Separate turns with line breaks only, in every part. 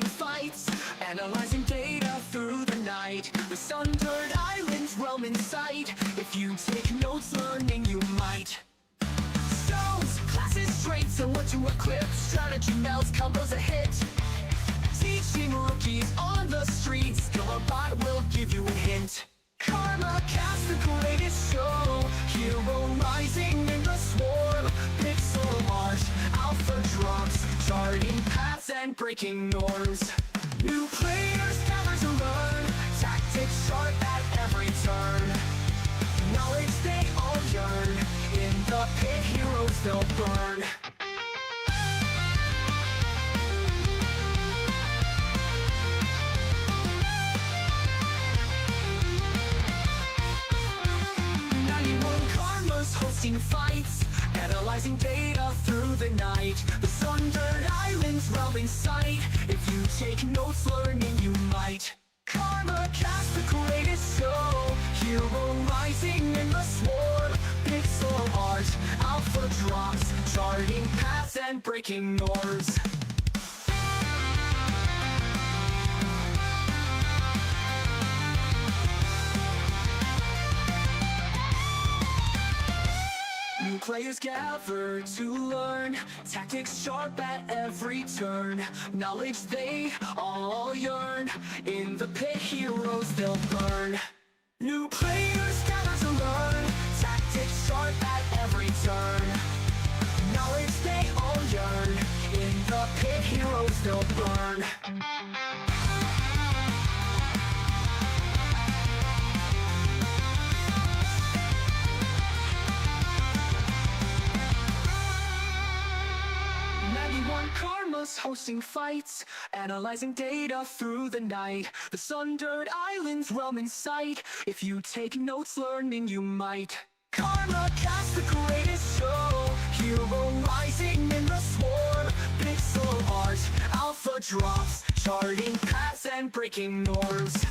Fights, analyzing data through the night. The sundered islands realm in sight. If you take notes, learning you might. Stones, classes, traits, and what to equip. Strategy melts, combos a hit. Teaching rookies on the streets. Skillerbot will give you a hint. KARMAKAST, the greatest show. Hero rising in the swarm. Pixel art, alpha drops, charting paths and breaking norms. New players gather to learn. Tactics sharp at every turn. Knowledge they all yearn. In the pit, heroes they'll burn. Hosting fights, analyzing data through the night. The sundered islands realm in sight. If you take notes, learning you might. KARMAKAST, the greatest show. Hero rising in the swarm. Pixel art, alpha drops, charting paths and breaking norms. Players gather to learn. Tactics sharp at every turn. Knowledge they all yearn. In the pit, heroes they'll burn. New players gather to learn. Tactics sharp at every turn. Knowledge they all yearn. In the pit, heroes they'll burn. Hosting fights, analyzing data through the night. The sundered islands realm in sight. If you take notes, learning you might. KARMAKAST, the greatest show. Hero rising in the swarm. Pixel art, alpha drops, charting paths and breaking norms.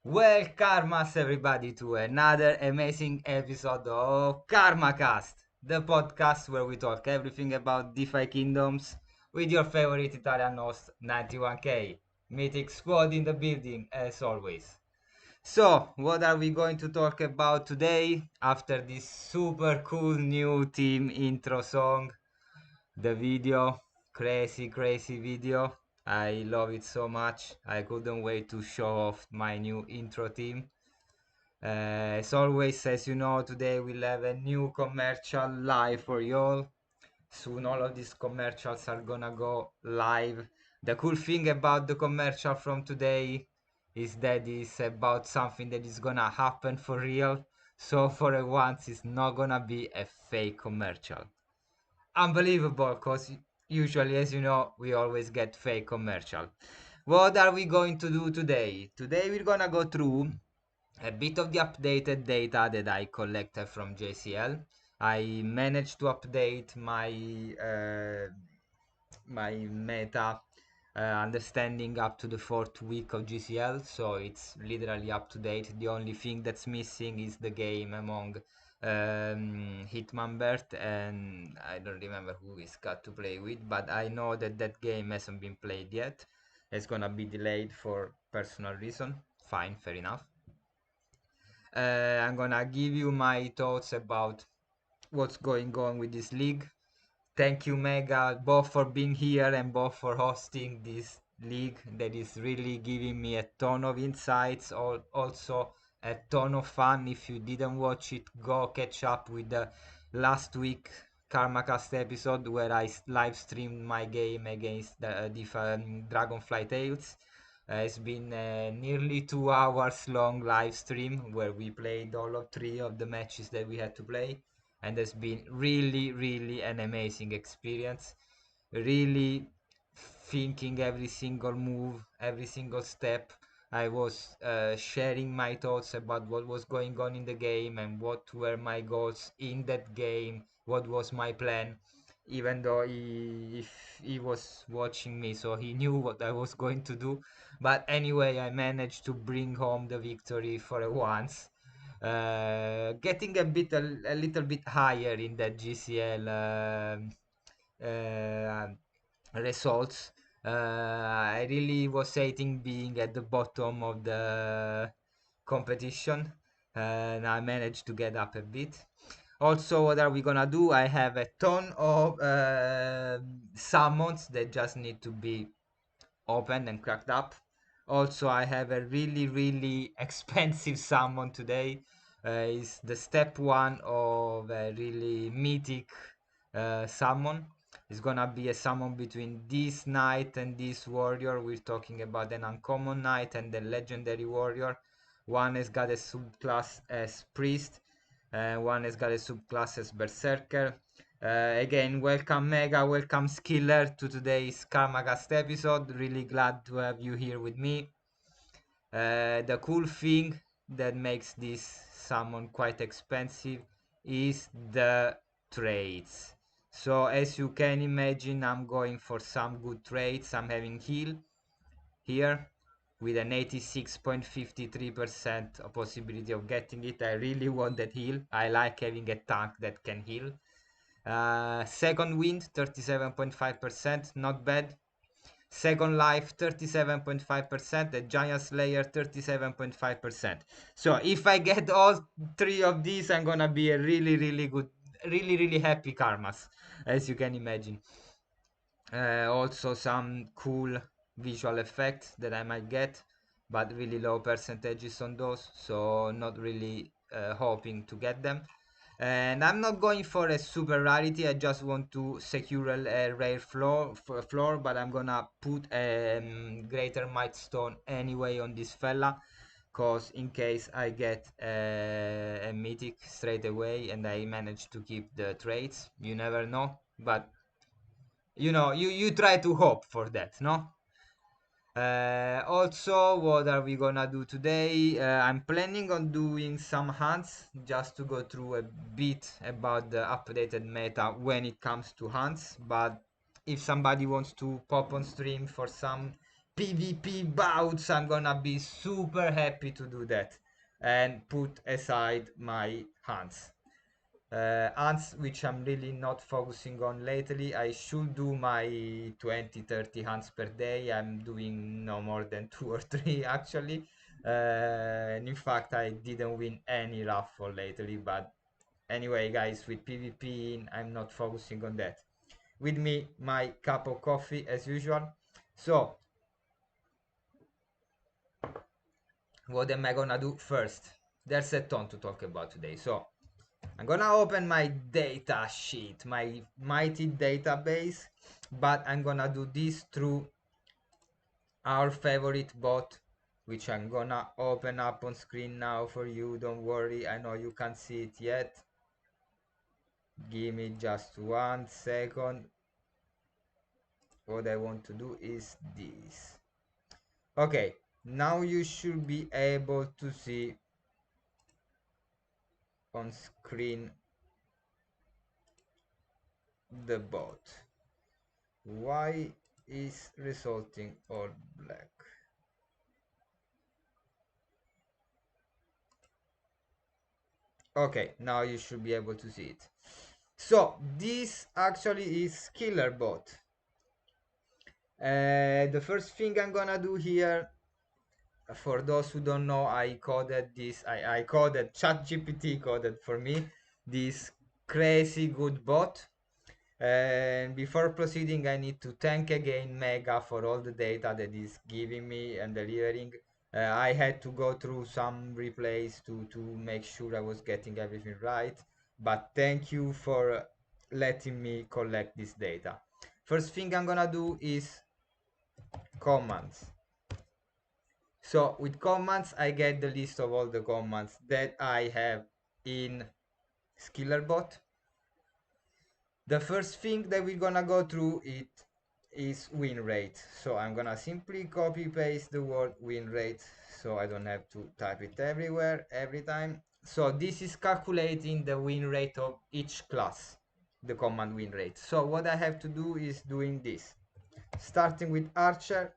Welcome us everybody to another amazing episode of KARMAKAST, the podcast where we talk everything about Defikingdoms with your favorite Italian host 91k, Mythic Squad in the building as always. So, what are we going to talk about today after this super cool new team intro song? The video, crazy video. I love it so much. I couldn't wait to show off my new intro team. As always, as you know, today we'll have a new commercial live for y'all. Soon all of these commercials are gonna go live. The cool thing about the commercial from today is that it's about something that is gonna happen for real. So for once, it's not gonna be a fake commercial. Unbelievable, because usually, as you know, we always get fake commercial. What are we going to do today? Today we're gonna go through a bit of the updated data that I collected from JCL. I managed to update my meta understanding up to the 4th week of GCL, so it's literally up to date. The only thing that's missing is the game among Hitmanbert, and I don't remember who is got to play with, but I know that that game hasn't been played yet. It's gonna be delayed for personal reason. Fine, fair enough. I'm gonna give you my thoughts about what's going on with this league. Thank you, Mega, both for being here and both for hosting this league that is really giving me a ton of insights, also a ton of fun. If you didn't watch it, go catch up with the last week KARMAKAST episode where I live streamed my game against the Dragonfly Tales. It's been a nearly 2 hours long live stream where we played all of 3 of the matches that we had to play. and it's been really an amazing experience. Really thinking every single move, every single step. I was sharing my thoughts about what was going on in the game and what were my goals in that game, what was my plan. Even though if he was watching me, so he knew what I was going to do. But anyway, I managed to bring home the victory for a once, getting a little bit higher in that GCL results. I really was hating being at the bottom of the competition, and I managed to get up a bit. Also, what are we gonna do? I have a ton of summons that just need to be opened and cracked up. Also, I have a really expensive summon today. Is the step one of a really mythic summon. It's gonna be a summon between this knight and this warrior. We're talking about an uncommon knight and a legendary warrior. One has got a subclass as priest, one has got a subclass as berserker. Again, welcome Mega, welcome Skiller to today's KARMAKAST episode. Really glad to have you here with me. The cool thing that makes this summon quite expensive is the traits. So as you can imagine, I'm going for some good traits. I'm having heal here with an 86.53% possibility of getting it. I really want that heal. I like having a tank that can heal. Second wind, 37.5%, not bad. Second life, 37.5%. The giant slayer, 37.5%. So if I get all three of these, I'm gonna be a really good, really happy karmas, as you can imagine. Also some cool visual effects that I might get, but really low percentages on those, so not really hoping to get them. And I'm not going for a super rarity, I just want to secure a rare floor, but I'm gonna put a greater might stone anyway on this fella, cause in case I get a mythic straight away and I manage to keep the traits, you never know. But you know, you try to hope for that, no? Also, what are we gonna do today? I'm planning on doing some hunts just to go through a bit about the updated meta when it comes to hunts. But if somebody wants to pop on stream for some PvP bouts, I'm gonna be super happy to do that and put aside my hunts. Ants, which I'm really not focusing on lately. I should do my 20-30 hunts per day. I'm doing no more than 2 or 3 actually. And in fact, I didn't win any raffle lately. But anyway, guys, with PvP, I'm not focusing on that. With me, my cup of coffee as usual. So, what am I gonna do first? There's a ton to talk about today. So, I'm gonna open my data sheet, my mighty database, but I'm gonna do this through our favorite bot, which I'm gonna open up on screen now for you. Don't worry, I know you can't see it yet. Give me just 1 second. What I want to do is this. Okay, now you should be able to see on screen the bot. Why is resulting all black? Okay, now you should be able to see it. So this actually is Skillerbot. The first thing I'm gonna do here, for those who don't know, I coded this. I coded ChatGPT coded for me this crazy good bot. And before proceeding, I need to thank again Mega for all the data that is giving me and delivering. I had to go through some replays to make sure I was getting everything right. But thank you for letting me collect this data. First thing I'm gonna do is commands. So with commands, I get the list of all the commands that I have in Skillerbot. The first thing that we're gonna go through it is win rate. So I'm gonna simply copy paste the word win rate so I don't have to type it everywhere every time. So this is calculating the win rate of each class, the command win rate. So what I have to do is doing this. Starting with Archer,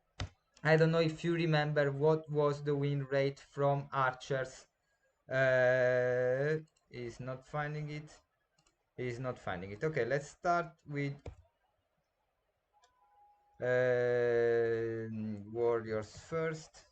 I don't know if you remember what was the win rate from Archers. He's not finding it. He's not finding it. Okay, let's start with Warriors first.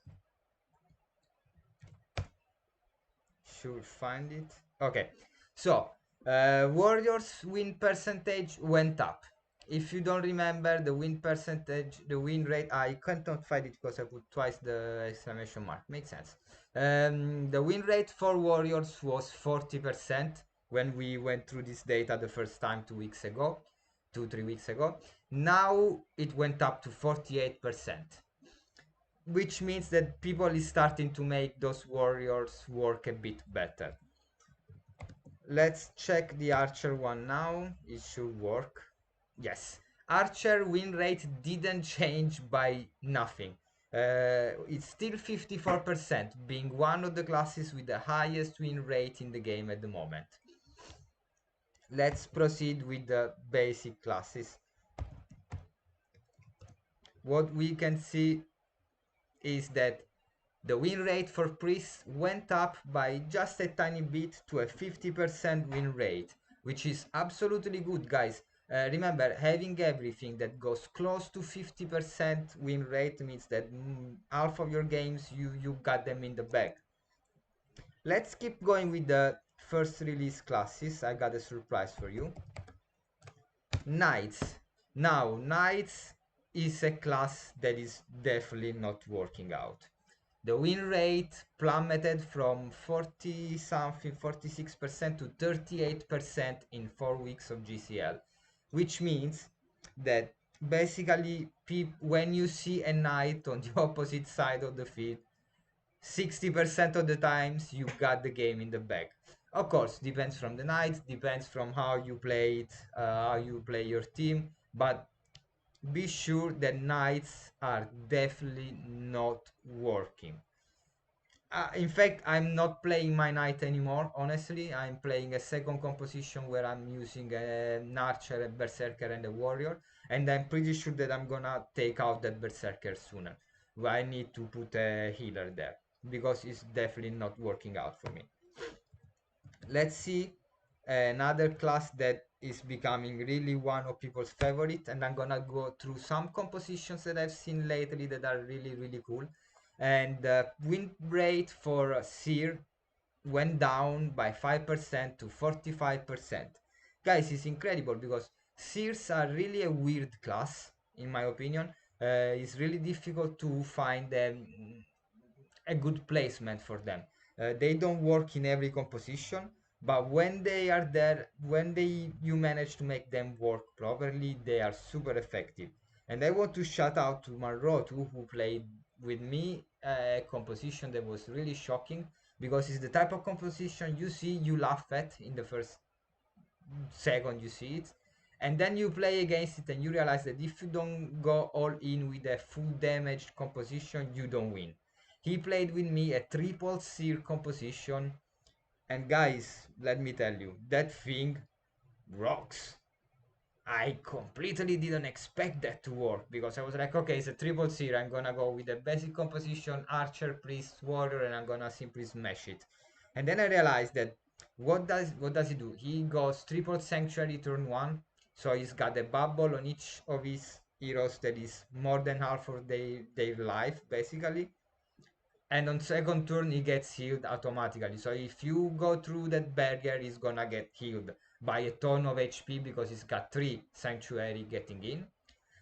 Should find it. Okay, so Warriors win percentage went up. If you don't remember the win percentage, the win rate, I cannot find it because I put twice the exclamation mark. Makes sense. The win rate for Warriors was 40% when we went through this data the first time 2 weeks ago, 3 weeks ago. Now it went up to 48%, which means that people is starting to make those warriors work a bit better. Let's check the Archer one now. It should work. Yes, Archer win rate didn't change by nothing. It's still 54%, being one of the classes with the highest win rate in the game at the moment. Let's proceed with the basic classes. What we can see is that the win rate for priests went up by just a tiny bit to a 50% win rate, which is absolutely good, guys. Remember, having everything that goes close to 50% win rate means that half of your games you got them in the bag. Let's keep going with the first release classes. I got a surprise for you. Knights. Now, Knights is a class that is definitely not working out. The win rate plummeted from 40 something, 46% to 38% in 4 weeks of GCL, which means that basically when you see a knight on the opposite side of the field, 60% of the times you got the game in the bag. Of course, depends from the knight, depends from how you play it, how you play your team, but be sure that knights are definitely not working. In fact, I'm not playing my knight anymore, honestly. I'm playing a second composition where I'm using an archer, a berserker, and a warrior. And I'm pretty sure that I'm gonna take out that berserker sooner. I need to put a healer there because it's definitely not working out for me. Let's see another class that is becoming really one of people's favorite, and I'm gonna go through some compositions that I've seen lately that are really cool. And win rate for Seer went down by 5% to 45%. Guys, it's incredible because Seers are really a weird class, in my opinion. It's really difficult to find a good placement for them. They don't work in every composition, but when they are there, when you manage to make them work properly, they are super effective. And I want to shout out to Marotu, who played with me a composition that was really shocking because it's the type of composition you see, you laugh at in the first second you see it, and then you play against it and you realize that if you don't go all in with a full damaged composition, you don't win. He played with me a triple seer composition, and guys, let me tell you, that thing rocks. I completely didn't expect that to work because I was like, okay, it's a triple seer. I'm gonna go with a basic composition, archer, priest, warrior, and I'm gonna simply smash it. And then I realized that what does he do? He goes triple sanctuary turn one, so he's got a bubble on each of his heroes that is more than half of their life basically. And on second turn he gets healed automatically, so if you go through that barrier he's gonna get healed by a ton of HP because he's got 3 sanctuary getting in.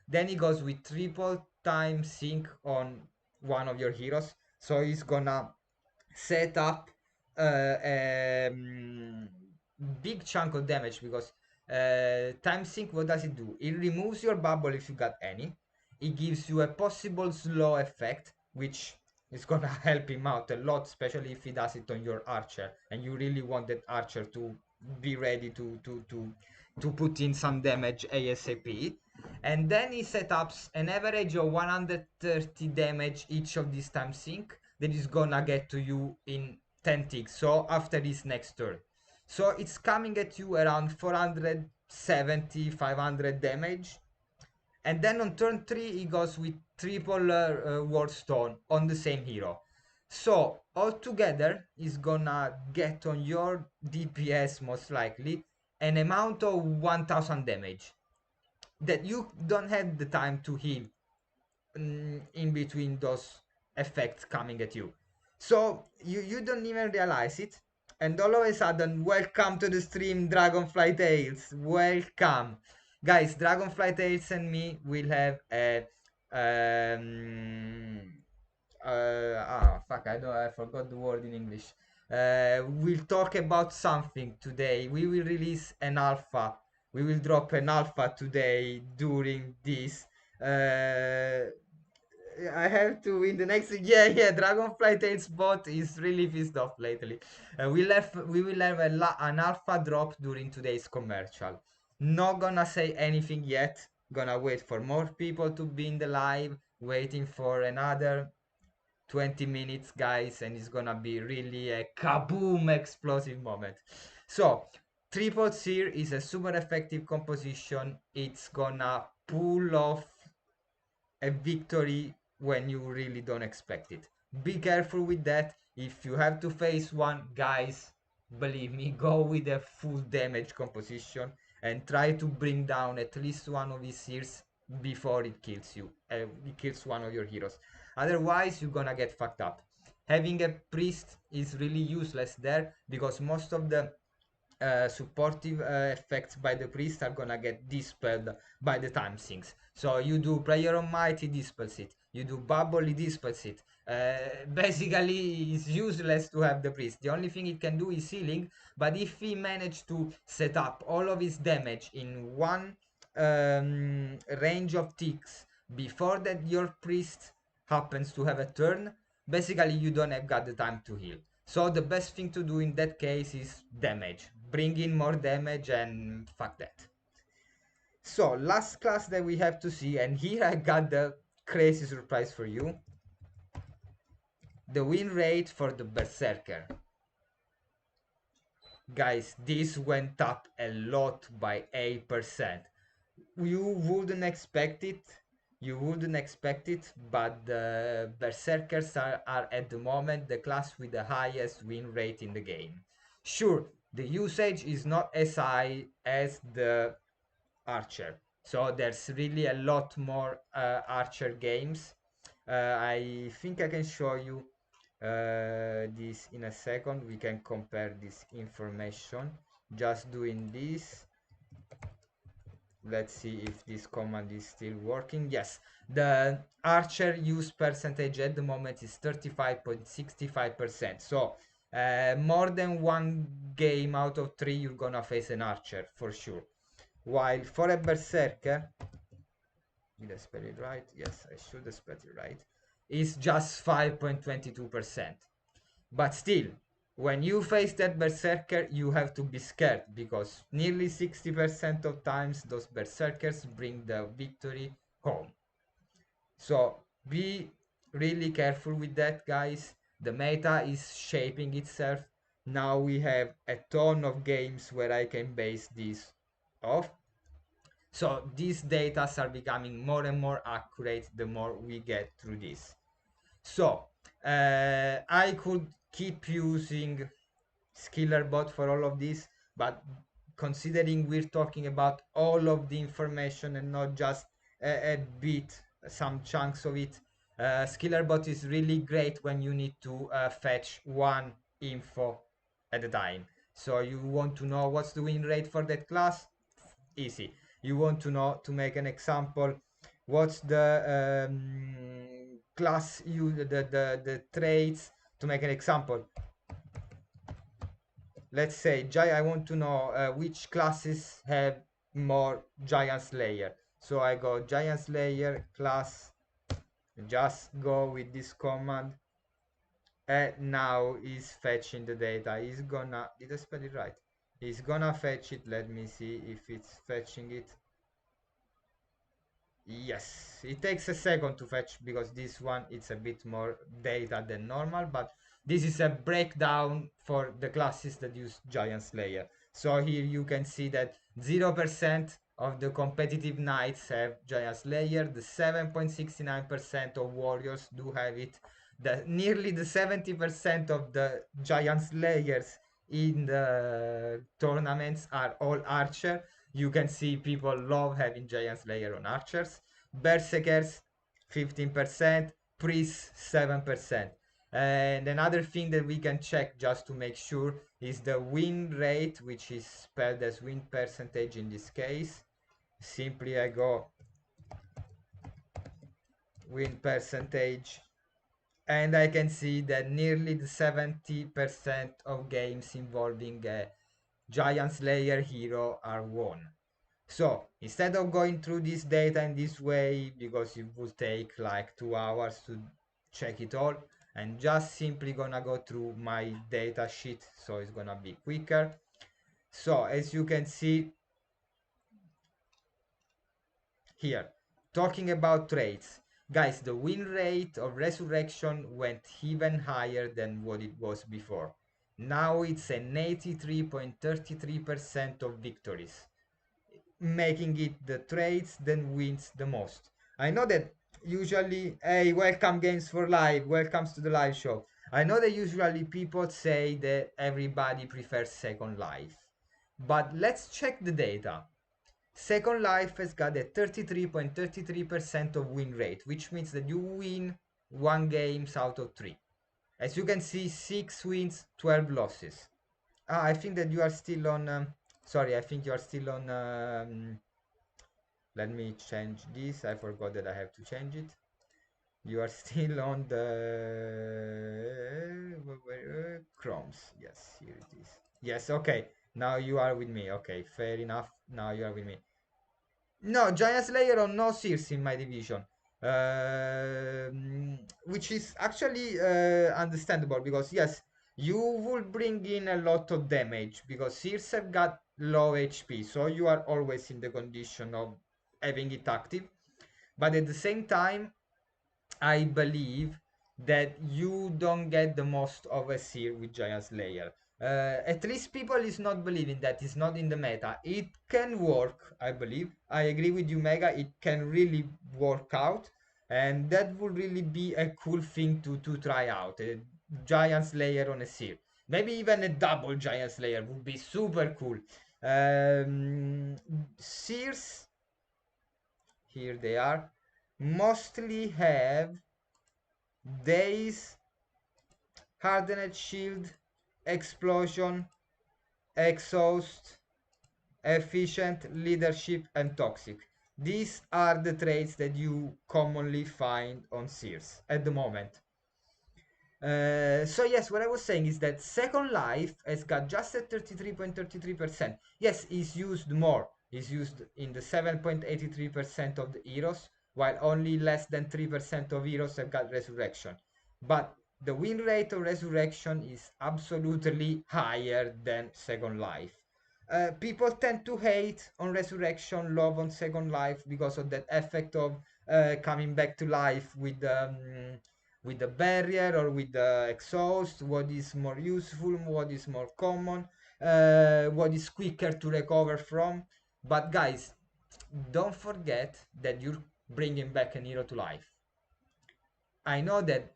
Then he goes with triple time sync on one of your heroes, so he's gonna set up a big chunk of damage because time sync, what does it do? It removes your bubble if you got any. It gives you a possible slow effect, which is gonna help him out a lot, especially if he does it on your archer and you really want that archer to be ready to to put in some damage ASAP. And then he set up an average of 130 damage each of these time sync that is gonna get to you in 10 ticks, so after this next turn. So it's coming at you around 470 500 damage. And then on turn 3 he goes with triple War Stone on the same hero. So altogether he's gonna get on your DPS most likely an amount of 1000 damage that you don't have the time to heal in between those effects coming at you. So you don't even realize it, and all of a sudden, welcome to the stream, Dragonfly Tales. Welcome, guys. Dragonfly Tales and me will have a fuck, I forgot the word in English. We'll talk about something today. We will release an alpha. We will drop an alpha today during this. I have to win the next. Yeah. Dragonfly Tales bot is really pissed off lately. We will have an alpha drop during today's commercial. Not gonna say anything yet. Gonna wait for more people to be in the live. Waiting for another 20 minutes, guys, and it's gonna be really a kaboom explosive moment. So triple sear is a super effective composition. It's gonna pull off a victory when you really don't expect it. Be careful with that. If you have to face one, guys, believe me, go with a full damage composition and try to bring down at least one of his sears before it kills you. It kills one of your heroes. Otherwise, you're gonna get fucked up. Having a priest is really useless there because most of the supportive effects by the priest are gonna get dispelled by the time sinks. So you do Prayer on Might, he dispels it. You do Bubble, he dispels it. Basically, it's useless to have the priest. The only thing it can do is healing, but if he managed to set up all of his damage in one range of ticks before that your priest happens to have a turn, basically you don't have got the time to heal. So the best thing to do in that case is damage. Bring in more damage and fuck that. So last class that we have to see, and here I got the crazy surprise for you. The win rate for the Berserker. Guys, this went up a lot by 8%. You wouldn't expect it. But the Berserkers are at the moment the class with the highest win rate in the game. Sure, the usage is not as high as the Archer, so there's really a lot more Archer games. I think I can show you this in a second. We can compare this information just doing this. Let's see if this command is still working. Yes, the Archer use percentage at the moment is 35.65%. So more than one game out of 3 you're gonna face an Archer for sure. While for a Berserker, did I spell it right? Yes, I should have spelled it right. Is just 5.22%. But still, when you face that Berserker, you have to be scared because nearly 60% of times those Berserkers bring the victory home. So be really careful with that, guys. The meta is shaping itself. Now we have a ton of games where I can base this off. So these data are becoming more and more accurate the more we get through this. So I could keep using Skillerbot for all of this, but considering we're talking about all of the information and not just a bit, some chunks of it, Skillerbot is really great when you need to fetch one info at a time. So you want to know what's the win rate for that class? Easy. You want to know, to make an example, what's the class the traits, to make an example. Let's say I want to know which classes have more Giant Slayer. So I go Giant Slayer class, just go with this command, and now is fetching the data. Is gonna, did I spell it right? It's gonna fetch it. Let me see if it's fetching it. Yes, it takes a second to fetch because this one it's a bit more data than normal, but this is a breakdown for the classes that use Giant Slayer. So here you can see that 0% of the competitive knights have Giant Slayer, the 7.69% of warriors do have it, nearly the 70% of the Giant Slayers in the tournaments are all archer. You can see people love having Giant Slayer on archers. Berserkers 15%, priests 7%. And another thing that we can check just to make sure is the win rate, which is spelled as win percentage in this case. Simply I go win percentage, and I can see that nearly the 70% of games involving a Giant Slayer hero are won. So instead of going through this data in this way, because it would take like 2 hours to check it all, I'm just simply gonna go through my data sheet, so it's gonna be quicker. So as you can see here, talking about traits, guys, the win rate of resurrection went even higher than what it was before. Now it's an 83.33% of victories, making it the trades that wins the most. I know that usually, hey, welcome Games for Live, welcomes to the live show. I know that usually people say that everybody prefers Second Life, but let's check the data. Second Life has got a 33.33% of win rate, which means that you win 1 games out of 3. As you can see, 6 wins, 12 losses. I think that you are still on. Sorry, I think you are still on. Let me change this. I forgot that I have to change it. You are still on the Chromes. Yes, here it is. Yes, okay. Now you are with me. Okay, fair enough. Now you are with me. No, Giant Slayer or no Sears in my division. Which is actually understandable because, yes, you will bring in a lot of damage because Sears have got low HP, so you are always in the condition of having it active. But at the same time, I believe that you don't get the most of a seer with Giant Slayer. At least people is not believing that it's not in the meta. It can work, I believe. I agree with you, Mega. It can really work out, and that would really be a cool thing to try out. A Giant Slayer on a seer. Maybe even a double Giant Slayer would be super cool. Seers, here they are, mostly have days, hardened shield, explosion, exhaust, efficient, leadership, and toxic. These are the traits that you commonly find on Sears at the moment. So yes, what I was saying is that Second Life has got just at 33.33%. Yes, it's used more. It's used in the 7.83% of the heroes, while only less than 3% of heroes have got Resurrection. But the win rate of Resurrection is absolutely higher than Second Life. People tend to hate on Resurrection, love on Second Life because of that effect of coming back to life with the barrier or with the exhaust, what is more useful, what is more common, what is quicker to recover from. But guys, don't forget that you're bringing back an hero to life. I know that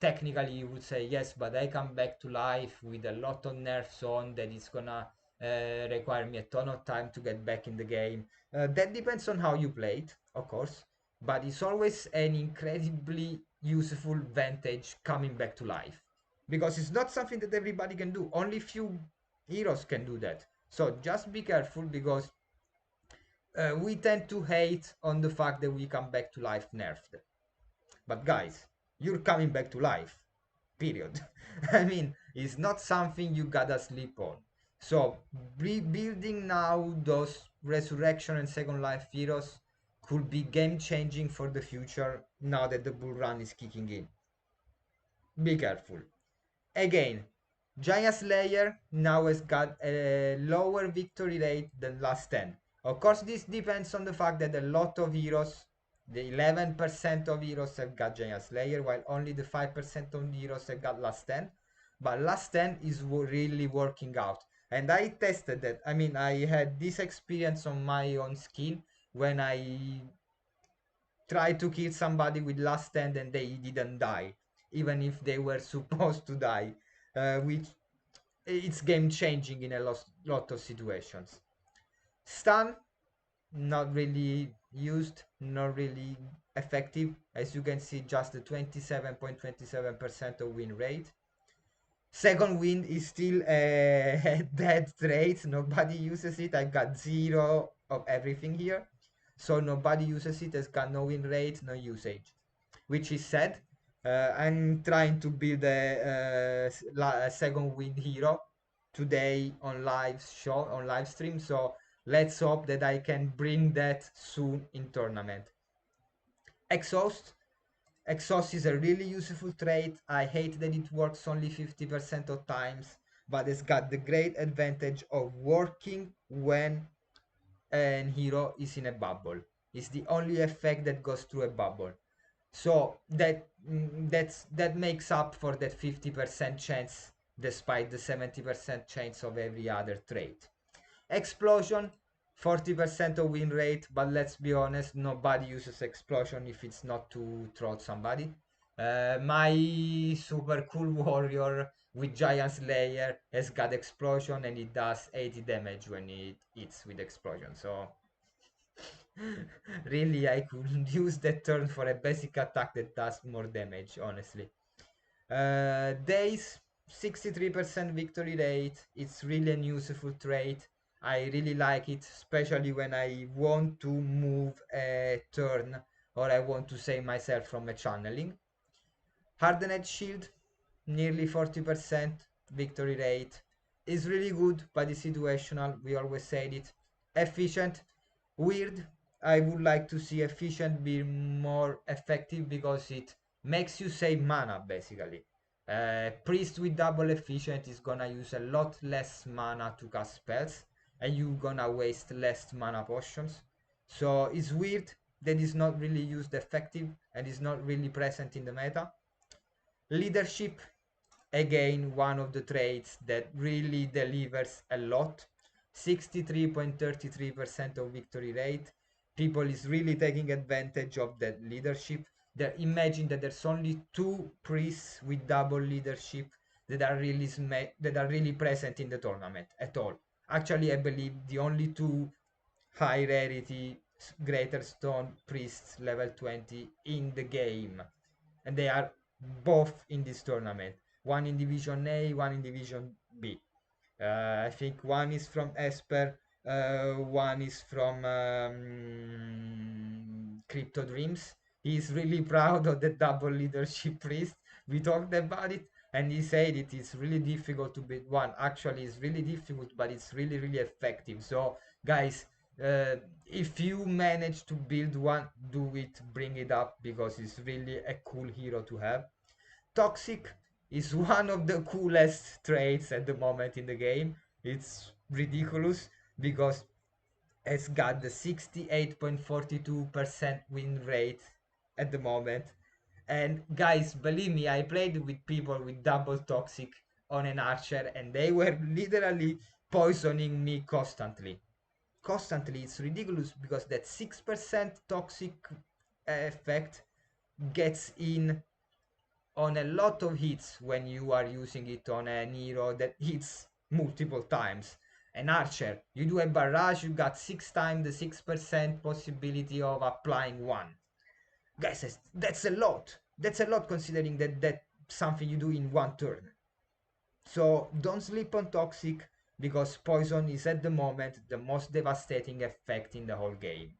technically you would say yes, but I come back to life with a lot of nerfs on that is gonna require me a ton of time to get back in the game. That depends on how you play it, of course, but it's always an incredibly useful vantage coming back to life because it's not something that everybody can do. Only few heroes can do that. So just be careful because we tend to hate on the fact that we come back to life nerfed. But guys, you're coming back to life. Period. I mean, it's not something you gotta sleep on. So, rebuilding now those resurrection and second life heroes could be game changing for the future now that the bull run is kicking in. Be careful. Again, Giant Slayer now has got a lower victory rate than last 10. Of course, this depends on the fact that a lot of heroes, the 11% of heroes have got Giant Slayer, while only the 5% of heroes have got last 10. But last 10 is really working out. And I tested that. I mean, I had this experience on my own skin when I tried to kill somebody with last 10 and they didn't die, even if they were supposed to die, which it's game changing in a lot of situations. Stun, not really used, not really effective. As you can see, just the 27.27% of win rate. Second wind is still a dead trait. Nobody uses it. I've got 0 of everything here. So nobody uses it. It's got no win rate, no usage, which is sad. I'm trying to build a second wind hero today on live stream. So let's hope that I can bring that soon in tournament. Exhaust. Exhaust is a really useful trait. I hate that it works only 50% of times, but it's got the great advantage of working when an hero is in a bubble. It's the only effect that goes through a bubble. So that makes up for that 50% chance despite the 70% chance of every other trait. Explosion, 40% of win rate, but let's be honest, nobody uses explosion if it's not to troll somebody. My super cool warrior with Giant Slayer has got explosion and it does 80 damage when it hits with explosion. So really, I could use that turn for a basic attack that does more damage, honestly. Days, 63% victory rate. It's really a useful trait. I really like it, especially when I want to move a turn or I want to save myself from a channeling. Hardened Shield, nearly 40% victory rate. Is really good, but it's situational. We always said it. Efficient, weird. I would like to see efficient be more effective because it makes you save mana basically. Priest with double efficient is gonna use a lot less mana to cast spells and you're gonna waste less mana potions. So it's weird that it's not really used effective and is not really present in the meta. Leadership, again, one of the traits that really delivers a lot. 63.33% of victory rate. People is really taking advantage of that leadership. Imagine that there's only 2 priests with double leadership that are really present in the tournament at all. Actually, I believe the only 2 high rarity greater stone priests level 20 in the game, and they are both in this tournament, one in division A, one in division B. I think one is from Esper, one is from Crypto Dreams. He's really proud of the double leadership priest. We talked about it and he said it is really difficult to beat one. Actually, it's really difficult, but it's really, really effective. So, guys, if you manage to build one, do it, bring it up because it's really a cool hero to have. Toxic is one of the coolest traits at the moment in the game. It's ridiculous because it's got the 68.42% win rate at the moment. And guys, believe me, I played with people with double toxic on an archer and they were literally poisoning me constantly. Constantly, it's ridiculous because that 6% toxic effect gets in on a lot of hits when you are using it on a hero that hits multiple times. An archer, you do a barrage, you got 6 times the 6% possibility of applying one. Guys, that's a lot. That's a lot considering that that's something you do in one turn. So don't sleep on toxic because poison is at the moment the most devastating effect in the whole game.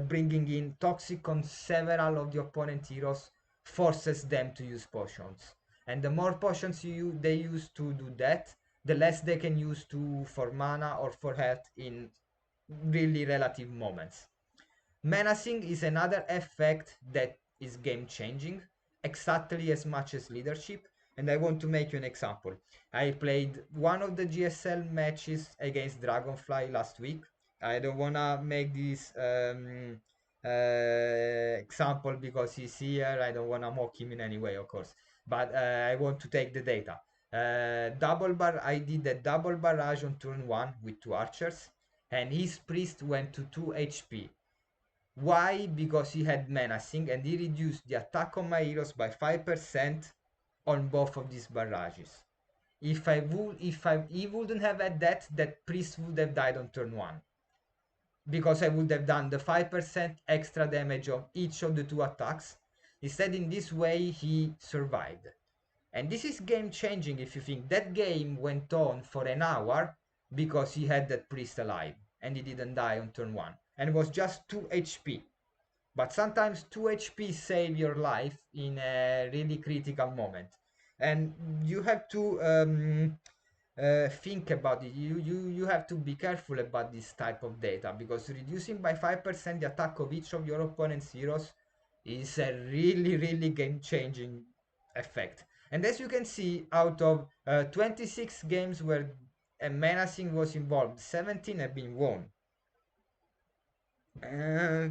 Bringing in toxic on several of the opponent heroes forces them to use potions, and the more potions they use to do that, the less they can use for mana or for health in really relative moments. Menacing is another effect that is game changing exactly as much as leadership And I want to make you an example. I played one of the GSL matches against Dragonfly last week. I don't wanna make this example because he's here. I don't wanna mock him in any way, of course. But I want to take the data. I did a double barrage on turn 1 with 2 archers, and his priest went to 2 HP. Why? Because he had menacing and he reduced the attack on my heroes by 5% on both of these barrages. If he wouldn't have had that, that priest would have died on turn 1. Because I would have done the 5% extra damage on each of the 2 attacks. Instead, in this way, he survived. And this is game changing if you think that game went on for an hour because he had that priest alive and he didn't die on turn 1. And it was just 2 HP. But sometimes 2 HP save your life in a really critical moment. And you have to think about it. You have to be careful about this type of data because reducing by 5% the attack of each of your opponent's heroes is a really game changing effect. And as you can see, out of 26 games where a menacing was involved, 17 have been won.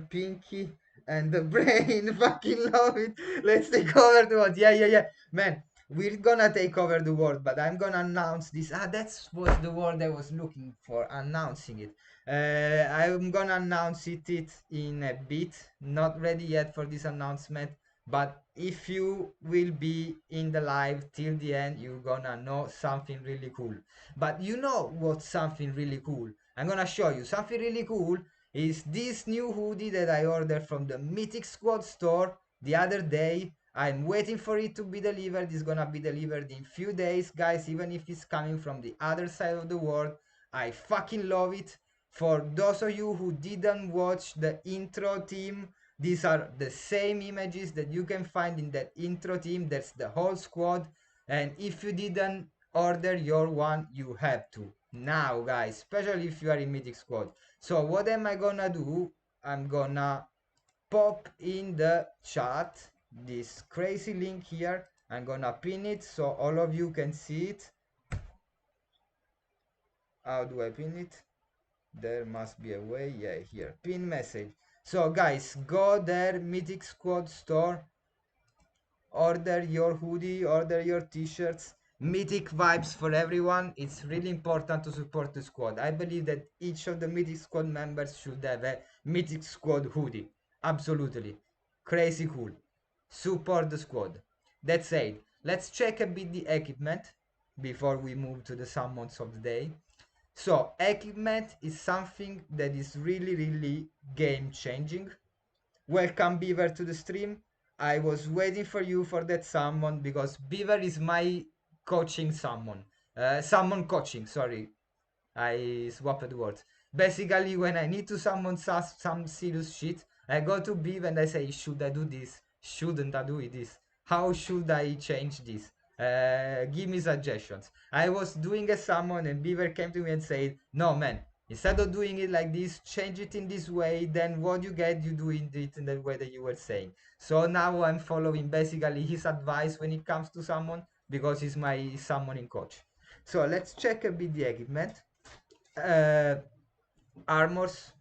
Pinky and the brain fucking love it. Let's take over the world. Yeah. Man, we're gonna take over the world, but I'm gonna announce this. That's was the word I was looking for, announcing it. I'm gonna announce it in a bit. Not ready yet for this announcement, but if you will be in the live till the end, you're gonna know something really cool. But you know what's something really cool? I'm gonna show you something really cool is this new hoodie that I ordered from the Mythic Squad store the other day. I'm waiting for it to be delivered. It's gonna be delivered in few days, guys, even if it's coming from the other side of the world. I fucking love it. For those of you who didn't watch the intro team, these are the same images that you can find in that intro team. That's the whole squad. And if you didn't order your one, you have to now, guys, especially if you are in Mythic Squad. So what am I gonna do? I'm gonna pop in the chat this crazy link here. I'm gonna pin it so all of you can see it. How do I pin it? There must be a way. Yeah, here, pin message. So guys, go there, Mythic Squad store, order your hoodie, order your t-shirts. Mythic vibes for everyone. It's really important to support the squad. I believe that each of the Mythic Squad members should have a Mythic Squad hoodie. Absolutely. Crazy cool. Support the squad. That said, let's check a bit the equipment before we move to the summons of the day. So, equipment is something that is really game changing. Welcome Beaver to the stream. I was waiting for you for that summon because Beaver is my coaching summon. Summon coaching, sorry. I swapped words. Basically, when I need to summon some serious shit, I go to Beaver and I say, should I do this? Shouldn't I do this? How should I change this? Give me suggestions. I was doing a summon and Beaver came to me and said, no man, instead of doing it like this, change it in this way, then what you get, you do it in the way that you were saying. So now I'm following basically his advice when it comes to summon because he's my summoning coach. So let's check a bit the equipment. Armors,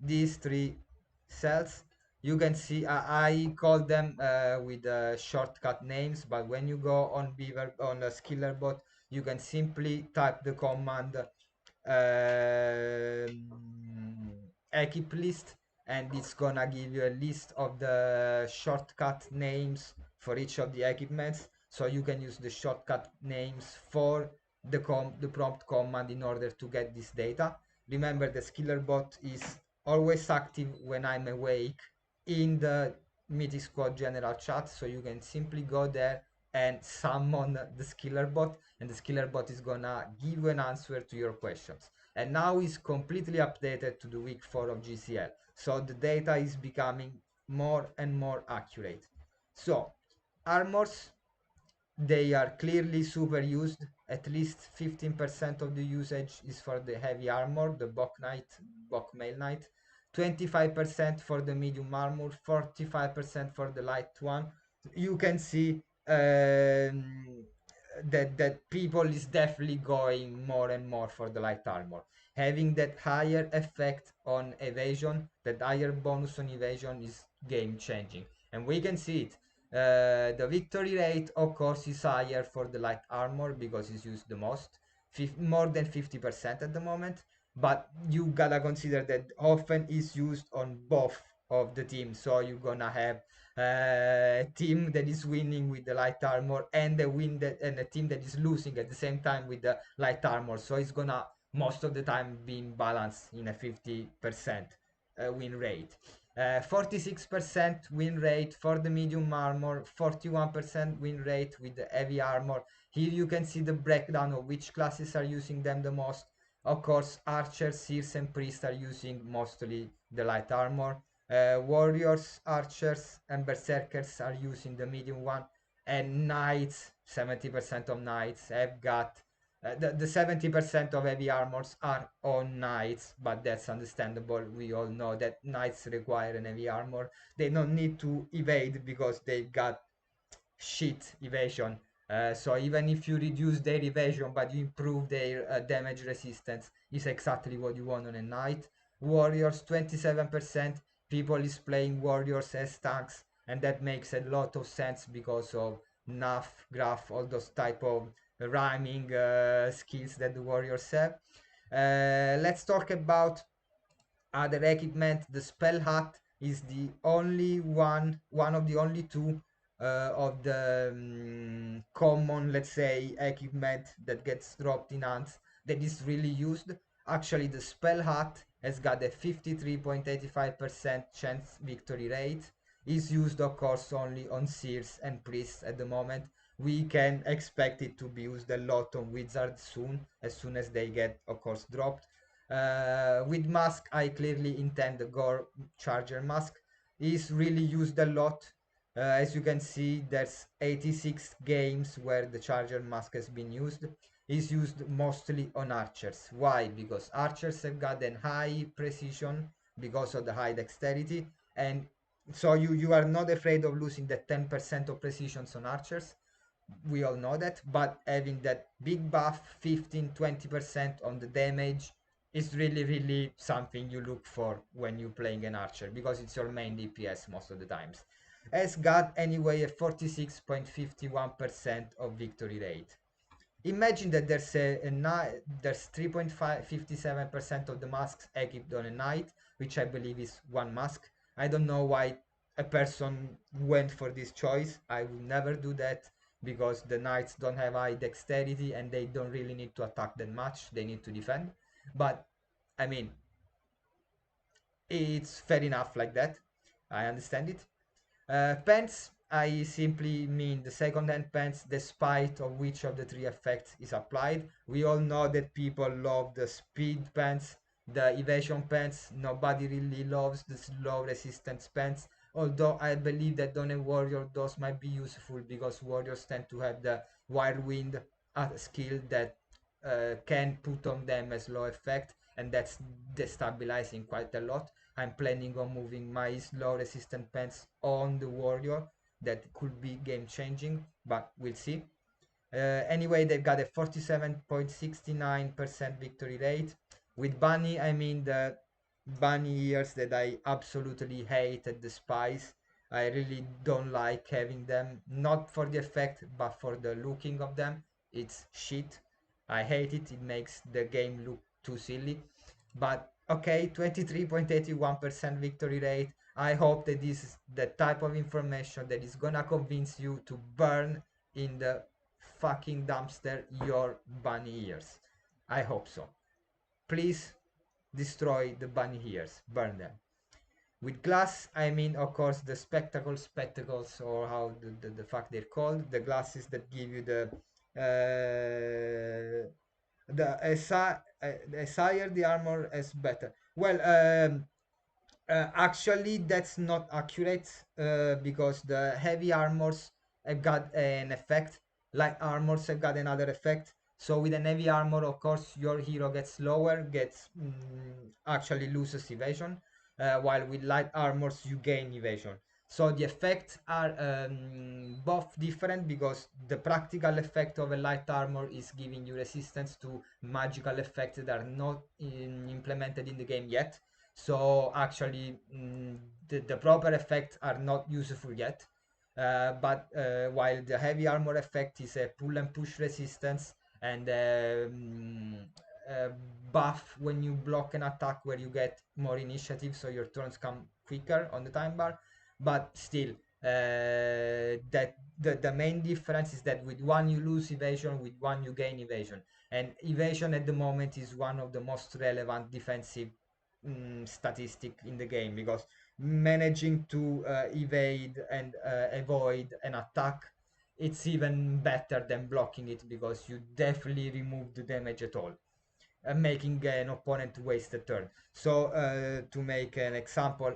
these 3 cells, you can see I call them with shortcut names, but when you go on Beaver on the Skillerbot, you can simply type the command equip list and it's gonna give you a list of the shortcut names for each of the equipments, so you can use the shortcut names for the prompt command in order to get this data. Remember, the Skillerbot is always active when I'm awake in the Mythic Squad general chat, so you can simply go there and summon the Skillerbot, and the Skillerbot is gonna give you an answer to your questions. And now it's completely updated to the week 4 of GCL, so the data is becoming more and more accurate. So armors, they are clearly super used. At least 15% of the usage is for the heavy armor, the Bok Mail Knight, 25% for the medium armor, 45% for the light one. You can see um, that people is definitely going more and more for the light armor, having that higher effect on evasion, that higher bonus on evasion is game changing, and we can see it. The victory rate, of course, is higher for the light armor because it's used the most, more than 50% at the moment. But you gotta consider that often is used on both of the teams, so you're gonna have a team that is winning with the light armor and a team that is losing at the same time with the light armor. So it's gonna most of the time being balanced in a 50% win rate. 46% win rate for the medium armor, 41% win rate with the heavy armor. Here you can see the breakdown of which classes are using them the most. Of course, archers, seers, and priests are using mostly the light armor. Warriors, archers, and berserkers are using the medium one, and knights, 70% of knights have got the 70% of heavy armors are on knights, but that's understandable. We all know that knights require an heavy armor. They don't need to evade because they've got shit evasion. So even if you reduce their evasion but you improve their damage resistance, is exactly what you want on a knight. Warriors, 27% people is playing warriors as tanks, and that makes a lot of sense because of NAF, graph, all those type of rhyming skills that the warriors have. Let's talk about other equipment. The spell hat is the only one of the only two of the common, let's say, equipment that gets dropped in hands that is really used. Actually, the spell hat has got a 53.85% chance victory rate. Is used, of course, only on seers and priests at the moment. We can expect it to be used a lot on wizards soon, as soon as they get, of course, dropped. With mask, I clearly intend the Gore Charger mask. Is really used a lot. As you can see, there's 86 games where the Charger mask has been used. Is used mostly on archers. Why? Because archers have got a high precision because of the high dexterity, and so you are not afraid of losing the 10% of precisions on archers. We all know that, but having that big buff, 15-20% on the damage, is really something you look for when you're playing an archer, because it's your main DPS most of the times. Has got anyway a 46.51% of victory rate. Imagine that there's 3.57% of the masks equipped on a knight, which I believe is one mask. I don't know why a person went for this choice. I would never do that because the knights don't have high dexterity and they don't really need to attack that much. They need to defend. But I mean, it's fair enough like that. I understand it. Pants, I simply mean the second-hand pants, despite of which of the three effects is applied. We all know that people love the speed pants, the evasion pants. Nobody really loves the slow resistance pants. Although I believe that on a warrior those might be useful because warriors tend to have the whirlwind skill that can put on them a slow effect, and that's destabilizing quite a lot. I'm planning on moving my slow resistant pants on the warrior. That could be game changing, but we'll see. Anyway, they've got a 47.69% victory rate. With bunny, I mean the bunny ears that I absolutely hate and despise. I really don't like having them, not for the effect, but for the looking of them. It's shit. I hate it. It makes the game look too silly. But okay, 23.81% victory rate. I hope that this is the type of information that is gonna convince you to burn in the fucking dumpster your bunny ears. I hope so. Please destroy the bunny ears, burn them. With glass, I mean, of course, the spectacles, or how the fuck they're called, the glasses that give you as higher the armor, as better. Well, actually, that's not accurate because the heavy armors have got an effect, light armors have got another effect. So with an heavy armor, of course, your hero gets lower, actually loses evasion, while with light armors you gain evasion. So the effects are both different, because the practical effect of a light armor is giving you resistance to magical effects that are not implemented in the game yet. So actually, the proper effects are not useful yet. But while the heavy armor effect is a pull and push resistance, and uh, buff when you block an attack, where you get more initiative, so your turns come quicker on the time bar. But still, that the main difference is that with one you lose evasion, with one you gain evasion, and evasion at the moment is one of the most relevant defensive statistic in the game, because managing to evade and avoid an attack, it's even better than blocking it, because you definitely remove the damage at all, making an opponent waste a turn. So to make an example,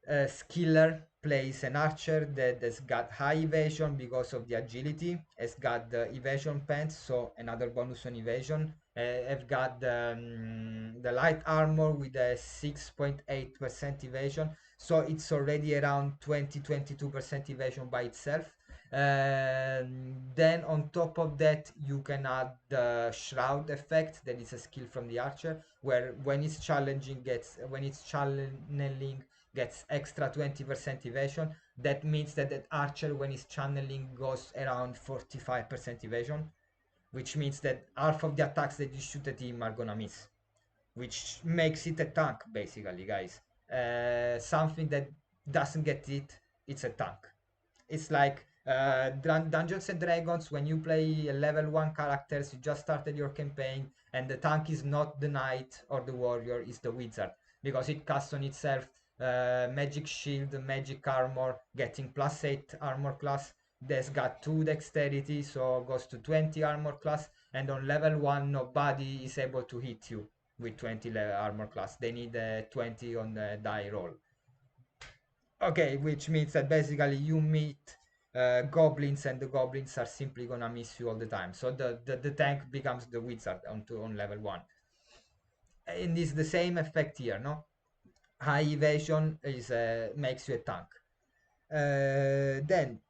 Skiller plays an archer that has got high evasion because of the agility, has got the evasion pants, so another bonus on evasion. Have got the light armor with a 6.8% evasion, so it's already around 20-22% evasion by itself. Then on top of that, you can add the shroud effect, that is a skill from the archer, where when it's channeling gets extra 20% evasion. That means that that archer, when he's channeling, goes around 45% evasion, which means that half of the attacks that you shoot at him are gonna miss, which makes it a tank, basically, guys. Something that doesn't get it, it's a tank. It's like Dungeons and Dragons, when you play level 1 characters, you just started your campaign, and the tank is not the knight or the warrior, it's the wizard, because it casts on itself magic shield, magic armor, getting +8 armor class. That's got 2 dexterity, so goes to 20 armor class, and on level 1 nobody is able to hit you with 20 armor class. They need 20 on the die roll. Okay, which means that basically you meet goblins, and the goblins are simply gonna miss you all the time. So the tank becomes the wizard on level 1. And it's the same effect here, no? High evasion is makes you a tank. Then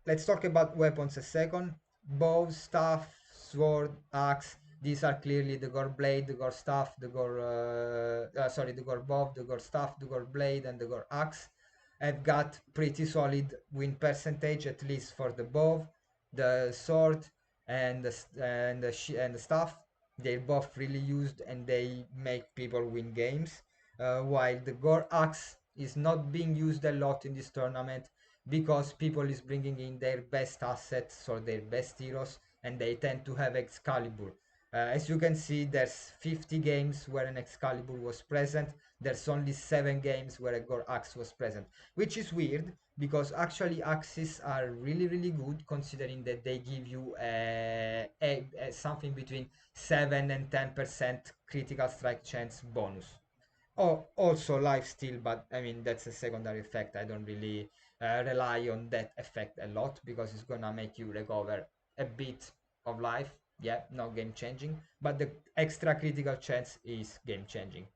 let's talk about weapons a second. Bow, staff, sword, axe. These are clearly the gore blade, the gore staff, the gore bow, the gore staff, the gore blade, and the gore axe. I've got pretty solid win percentage, at least for the bow, the sword, and the staff. They're both really used, and they make people win games. While the gore axe is not being used a lot in this tournament, because people is bringing in their best assets or their best heroes, and they tend to have Excalibur. As you can see, there's 50 games where an Excalibur was present. There's only 7 games where a Gore Axe was present, which is weird, because actually axes are really really good, considering that they give you something between 7 and 10% critical strike chance bonus. Oh, also life steal, but I mean that's a secondary effect. I don't really rely on that effect a lot, because it's gonna make you recover a bit of life. Yeah, not game changing, but the extra critical chance is game changing.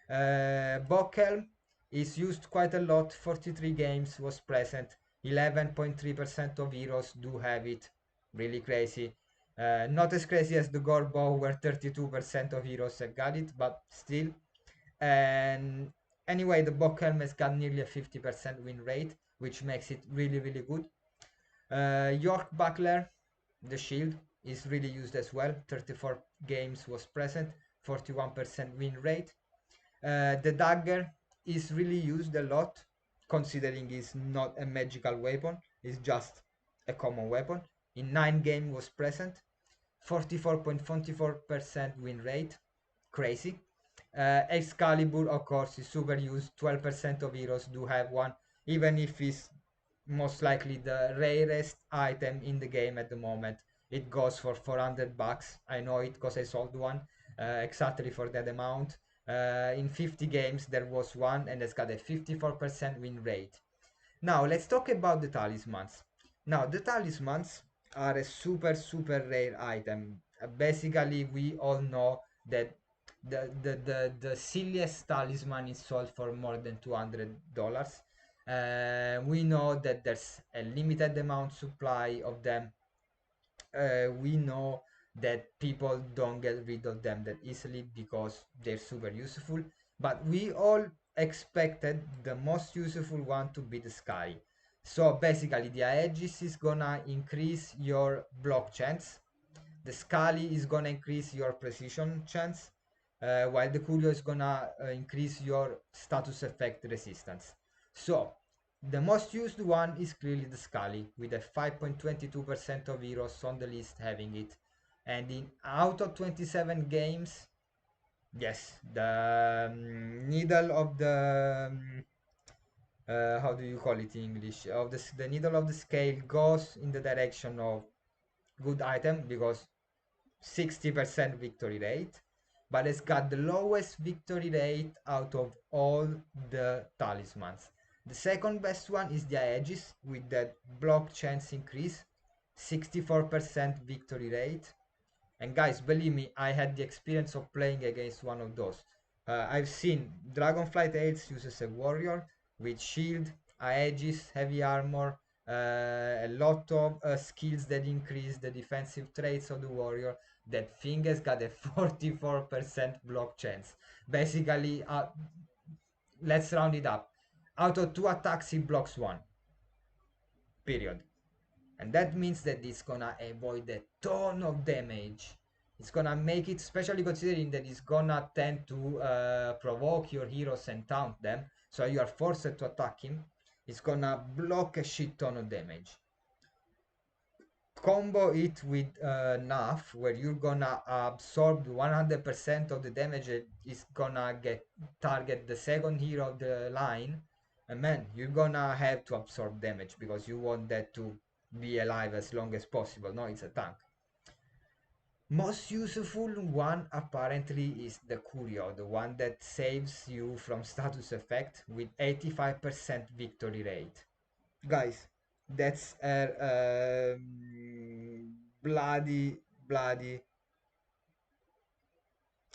Bockel is used quite a lot. 43 games was present. 11.3% of heroes do have it. Really crazy. Not as crazy as the Gorbo, where 32% of heroes have got it, but still. And anyway, the Bockelm has got nearly a 50% win rate, which makes it really, really good. York Buckler, the shield, is really used as well. 34 games was present, 41% win rate. The dagger is really used a lot, considering it's not a magical weapon, it's just a common weapon. In 9 games was present, 44.44% win rate, crazy. Excalibur, of course, is super used. 12% of heroes do have one, even if it's most likely the rarest item in the game at the moment. It goes for 400 bucks. I know it because I sold one exactly for that amount. In 50 games, there was one, and it's got a 54% win rate. Now, let's talk about the talismans. Now, the talismans are a super, super rare item. Basically, we all know that the silliest talisman is sold for more than $200. We know that there's a limited amount supply of them. We know that people don't get rid of them that easily because they're super useful, but we all expected the most useful one to be the sky. So basically the Aegis is gonna increase your block chance, the Scali is gonna increase your precision chance, while the Curio is gonna increase your status effect resistance. So the most used one is clearly the Scali, with a 5.22% of heroes on the list having it. And in out of 27 games, yes, the needle of the how do you call it in English? Of the needle of the scale goes in the direction of good item because 60% victory rate, but it's got the lowest victory rate out of all the talismans. The second best one is the Aegis with that block chance increase, 64% victory rate. And guys, believe me, I had the experience of playing against one of those. I've seen Dragonflight Aids uses a warrior with shield, Aegis, heavy armor, a lot of skills that increase the defensive traits of the warrior. That thing has got a 44% block chance. Basically, let's round it up. Out of 2 attacks, he blocks 1. Period. And that means that it's gonna avoid a ton of damage. It's gonna make it, especially considering that it's gonna tend to provoke your heroes and taunt them, so you are forced to attack him. It's gonna block a shit ton of damage. Combo it with NAF, where you're gonna absorb 100% of the damage that is gonna get target the second hero of the line, and man, you're gonna have to absorb damage because you want that to be alive as long as possible. No, it's a tank. Most useful one apparently is the Curio, the one that saves you from status effect with 85% victory rate. Guys, that's a bloody.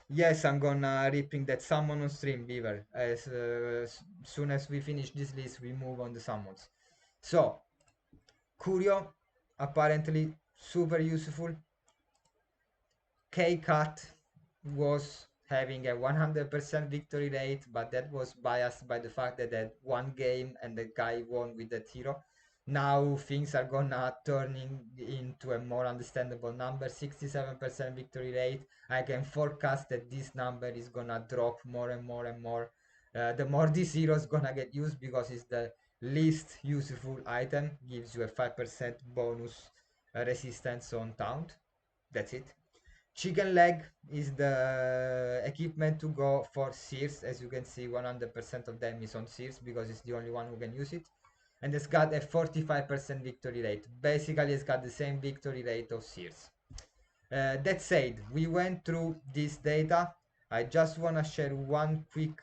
Yes, I'm gonna ripping that summon on stream, Beaver. As soon as we finish this list, we move on the summons. So, Curio, apparently super useful. K-Cut was having a 100% victory rate, but that was biased by the fact that that one game and the guy won with that hero. Now things are gonna turning into a more understandable number, 67% victory rate. I can forecast that this number is gonna drop more and more and more. The more this hero is gonna get used because it's the least useful item, gives you a 5% bonus resistance on taunt. That's it. Chicken leg is the equipment to go for Sears. As you can see, 100% of them is on Sears because it's the only one who can use it. And it's got a 45% victory rate. Basically, it's got the same victory rate of Sears. That said, we went through this data. I just want to share one quick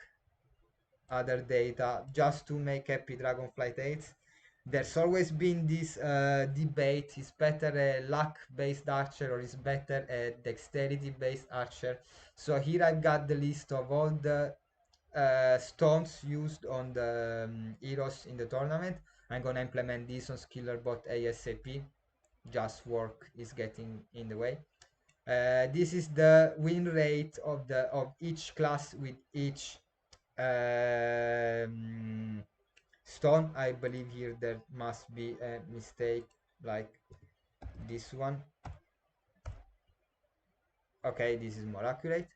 other data just to make happy Dragonflight 8. There's always been this debate, is better a luck based archer or is better a dexterity based archer. So here I've got the list of all the stones used on the heroes in the tournament. I'm gonna implement this on Skillerbot ASAP. Just work is getting in the way. This is the win rate of each class with each stone. I believe here there must be a mistake like this one. Okay, this is more accurate.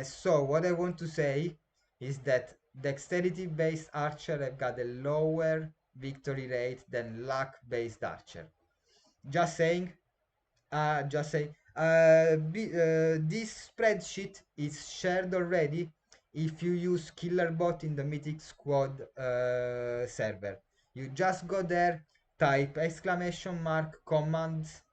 So what I want to say is that dexterity based archer have got a lower victory rate than luck based archer. Just saying. Just say this spreadsheet is shared already if you use Skillerbot in the Mythic Squad server. You just go there, type exclamation mark commands.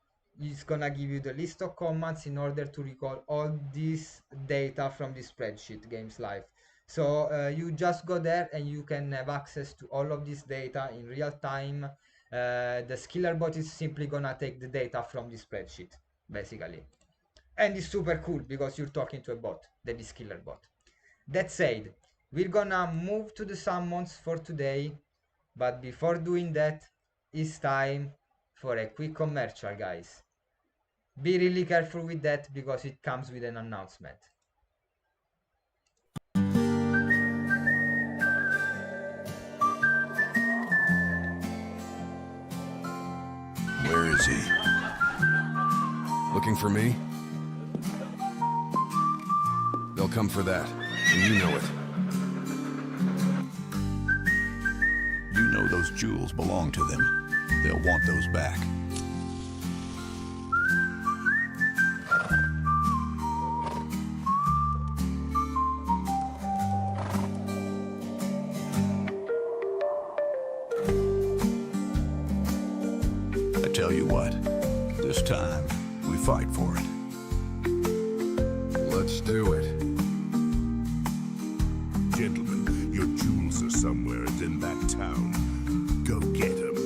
It's gonna give you the list of commands in order to recall all this data from the spreadsheet games live. So you just go there and you can have access to all of this data in real time. The Skillerbot is simply gonna take the data from the spreadsheet, basically. And it's super cool because you're talking to a bot that is Skillerbot. That said, We're gonna move to the summons for today, but before doing that, it's time for a quick commercial, guys. Be really careful with that because it comes with an announcement.
Where is he? Looking for me? They'll come for that, and you know it.
You know those jewels belong to them. They'll want those back. I tell you what, this time we fight for it.
Let's do it.
Gentlemen, your jewels are somewhere in that town. Go get them.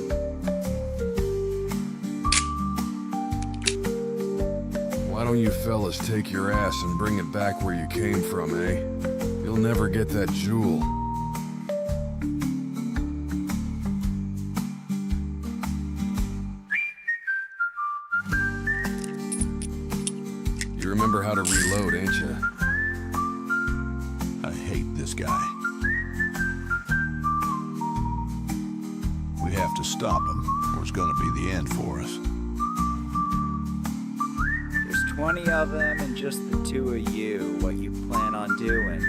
Why don't you fellas take your ass and bring it back where you came from, eh? You'll never get that jewel. You remember how to reload, ain't you?
I hate this guy. We have to stop him, or it's gonna be the end for us.
There's 20 of them and just the two of you. What you plan on doing?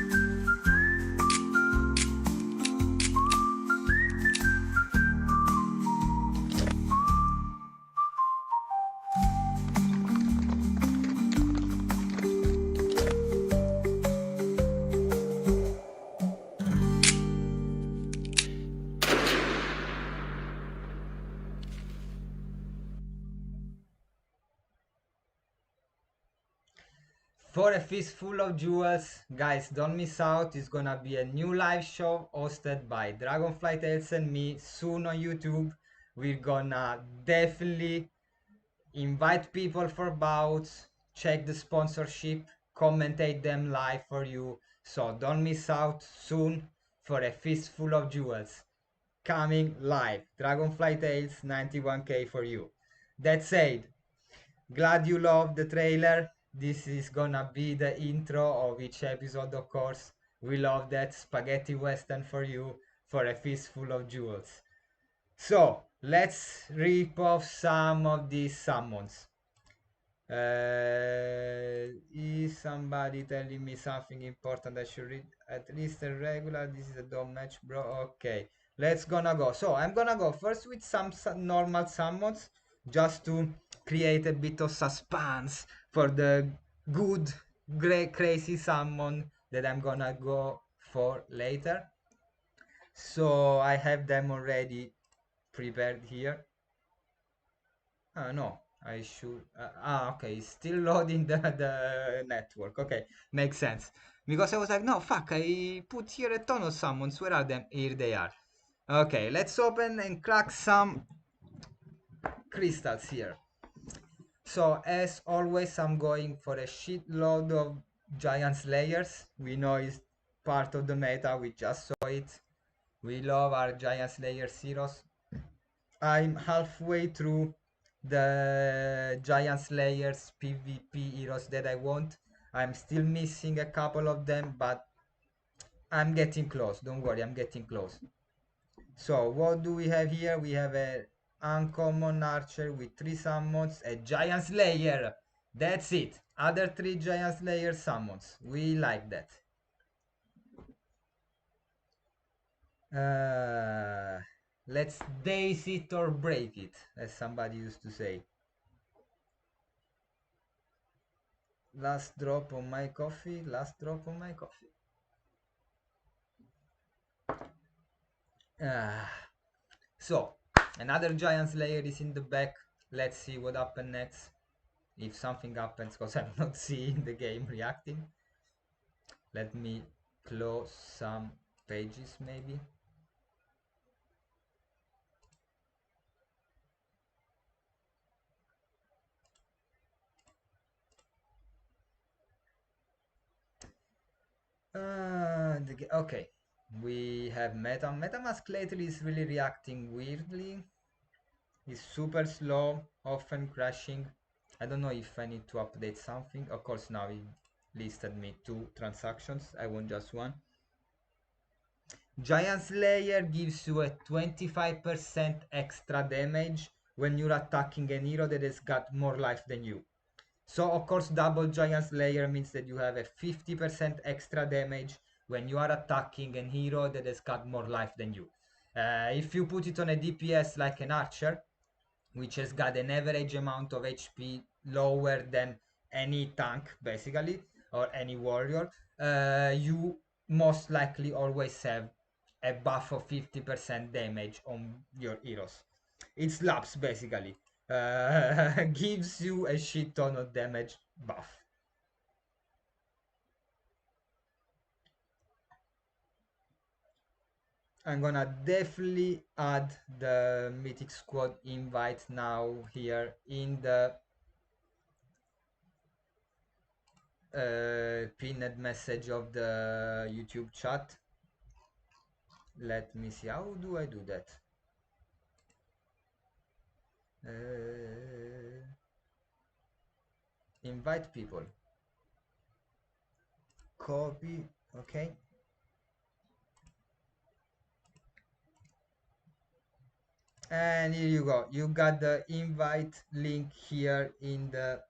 For a fistful of jewels, guys, don't miss out. It's gonna be a new live show hosted by Dragonfly Tales and me soon on YouTube. We're gonna definitely invite people for bouts, check the sponsorship, commentate them live for you. So don't miss out soon for a fistful of jewels. Coming live. Dragonfly Tales 91k for you. That said, glad you loved the trailer. This is gonna be the intro of each episode, of course. We love that spaghetti western for you for a fistful of jewels. So, let's rip off some of these summons. Is somebody telling me something important I should read? At least a regular. This is a dome match, bro. Okay, let's gonna go. So I'm gonna go first with some normal summons just to create a bit of suspense for the good, great, crazy summon that I'm gonna go for later. So I have them already prepared here. No, I should. Okay, still loading the network. Okay, makes sense. Because I was like, no, fuck, I put here a ton of summons. Where are them? Here they are. Okay, let's open and crack some crystals here. So, as always, I'm going for a shitload of giant slayers. We know it's part of the meta, we just saw it. We love our giant slayer heroes. I'm halfway through the Giant Slayers PvP heroes that I want. I'm still missing a couple of them, but I'm getting close. Don't worry, I'm getting close. So what do we have here? We have a uncommon archer with 3 summons, a Giant Slayer. That's it. Other 3 Giant Slayer summons. We like that. Let's daze it or break it, as somebody used to say. Last drop on my coffee, last drop on my coffee. So, another giant slayer is in the back. Let's see what happens next. If something happens, because I'm not seeing the game reacting. Let me close some pages maybe. Okay, we have MetaMask lately is really reacting weirdly. It's super slow, often crashing. I don't know if I need to update something. Of course, now it listed me 2 transactions. I want just one. Giant Slayer gives you a 25% extra damage when you're attacking a hero that has got more life than you. So of course double Giant Slayer means that you have a 50% extra damage when you are attacking a hero that has got more life than you. If you put it on a DPS like an archer, which has got an average amount of HP lower than any tank basically, or any warrior, you most likely always have a buff of 50% damage on your heroes. It slaps basically. Gives you a shit ton of damage buff. I'm gonna definitely add the Mythic Squad invite now here in the pinned message of the YouTube chat. Let me see, how do I do that? Invite people. Copy, okay. And here you go. You got the invite link here in the...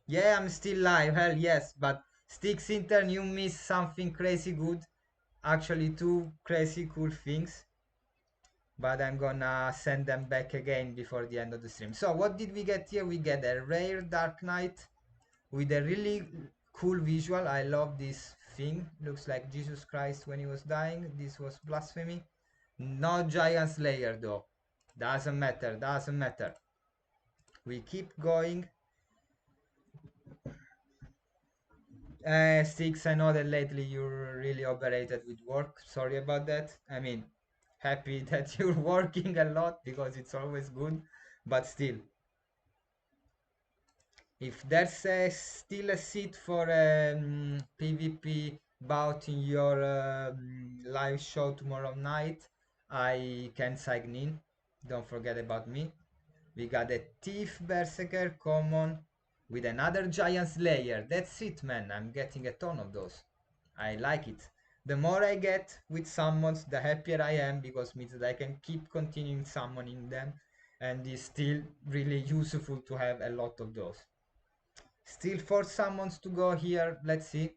Yeah, I'm still live. Hell yes, but StyckIntern, you missed something crazy good. Actually, 2 crazy cool things. But I'm gonna send them back again before the end of the stream. So what did we get here? We get a rare Dark Knight with a really cool visual. I love this thing. Looks like Jesus Christ when he was dying. This was blasphemy. No Giant Slayer though. Doesn't matter, doesn't matter. We keep going. Sticks, I know that lately you're really operated with work. Sorry about that. I mean, happy that you're working a lot because it's always good, but still. If there's still a seat for PvP bout in your live show tomorrow night, I can sign in. Don't forget about me. We got a Thief Berserker common with another Giant Slayer. That's it, man. I'm getting a ton of those. I like it. The more I get with summons, the happier I am because it means that I can keep continuing summoning them, and it's still really useful to have a lot of those. Still 4 summons to go here. Let's see.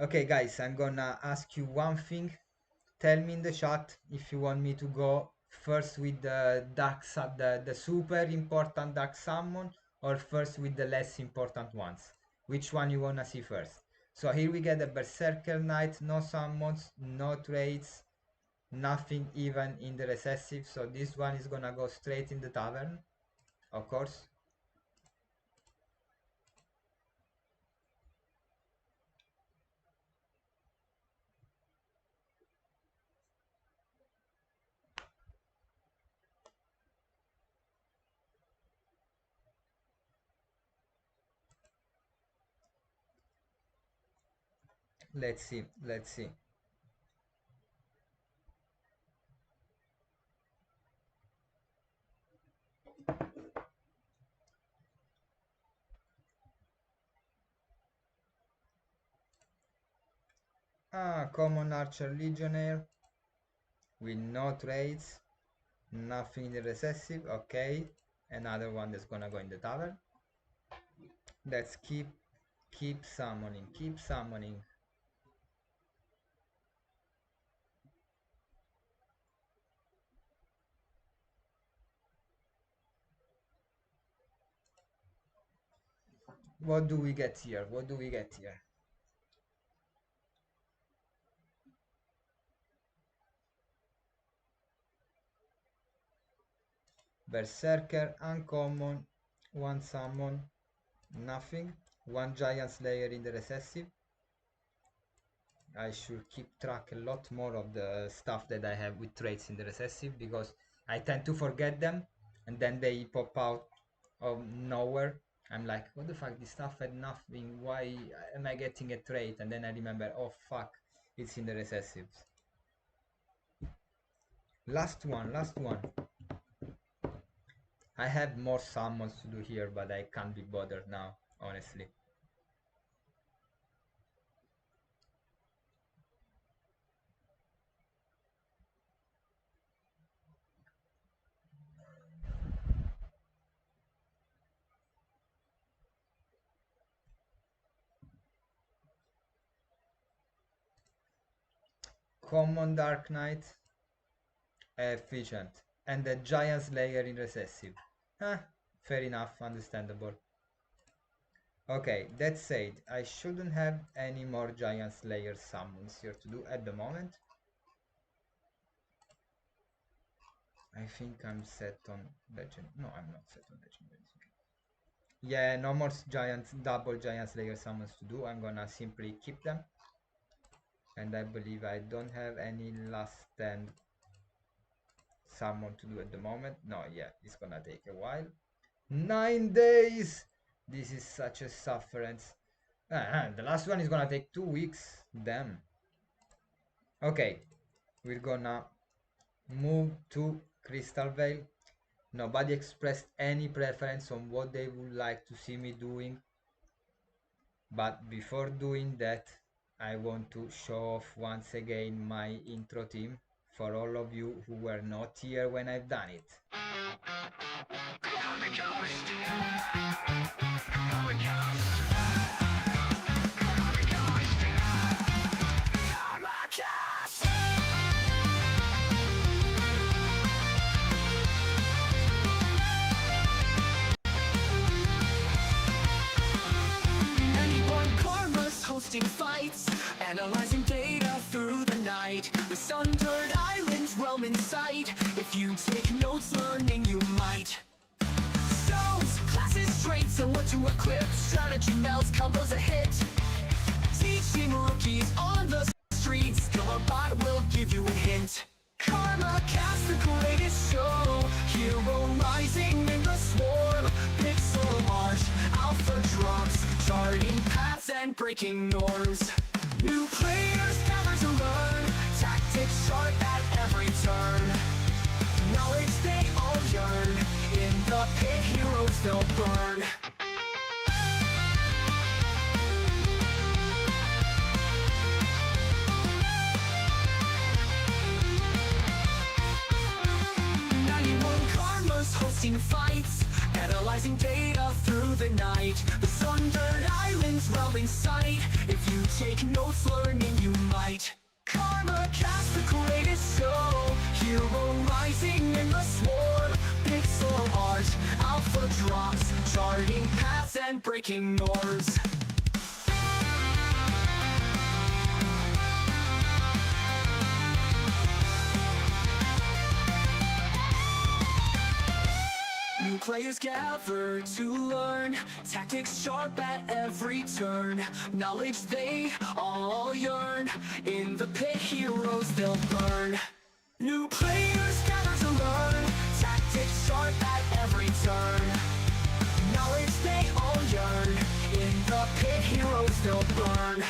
Okay, guys, I'm gonna ask you one thing. Tell me in the chat if you want me to go first with the the super important dark summon, or first with the less important ones. Which one you wanna see first? So here we get the Berserker Knight, no summons, no trades, nothing even in the recessive. So this one is gonna go straight in the tavern, of course. Let's see, let's see. Common Archer Legionnaire with no trades, nothing in the recessive. Okay, another one that's gonna go in the tavern. Let's keep summoning, keep summoning. What do we get here? What do we get here? Berserker, uncommon, 1 summon, nothing. 1 Giant Slayer in the recessive. I should keep track a lot more of the stuff that I have with traits in the recessive, because I tend to forget them, and then they pop out of nowhere. I'm like, what the fuck, this stuff had nothing, why am I getting a trait? And then I remember, oh fuck, it's in the recessives. Last one. I have more summons to do here, but I can't be bothered now, honestly. Common Dark Knight, efficient, and the Giant Slayer in recessive. Fair enough, understandable. Okay, that said, I shouldn't have any more Giant Slayer summons here to do at the moment. I think I'm set on legend. No, I'm not set on legendary. Yeah, no more double Giant Slayer summons to do. I'm gonna simply keep them. And I believe I don't have any last stand summon to do at the moment. No, yeah, it's gonna take a while. 9 days! This is such a sufferance. The last one is gonna take 2 weeks. Damn. Okay, we're gonna move to Crystal Vale. Nobody expressed any preference on what they would like to see me doing. But before doing that, I want to show off once again my intro team for all of you who were not here when I've done it.
Fights, analyzing data through the night. The sun-turned islands realm in sight. If you take notes, learning you might. Stones, classes, traits, and what to equip. Strategy melts, combos a hit. Teaching rookies on the streets. Skillerbot will give you a hint. KARMAKAST, the greatest show. Hero rising in the swarm. Pixel art, alpha drops. Charting paths and breaking norms. New players gather to learn. Tactics sharp at every turn. Knowledge they all yearn. In the pit, heroes they'll burn. Hosting fights, analyzing data through the night. The sun-turned islands realm in sight. If you take notes, learning you might. KARMAKAST, the greatest show. Hero rising in the swarm. Pixel art, alpha drops. Charting paths and breaking norms. New players gather to learn. Tactics sharp at every turn. Knowledge they all yearn. In the pit, heroes they'll burn. New players gather to learn. Tactics sharp at every turn. Knowledge they all yearn. In the pit, heroes they'll burn.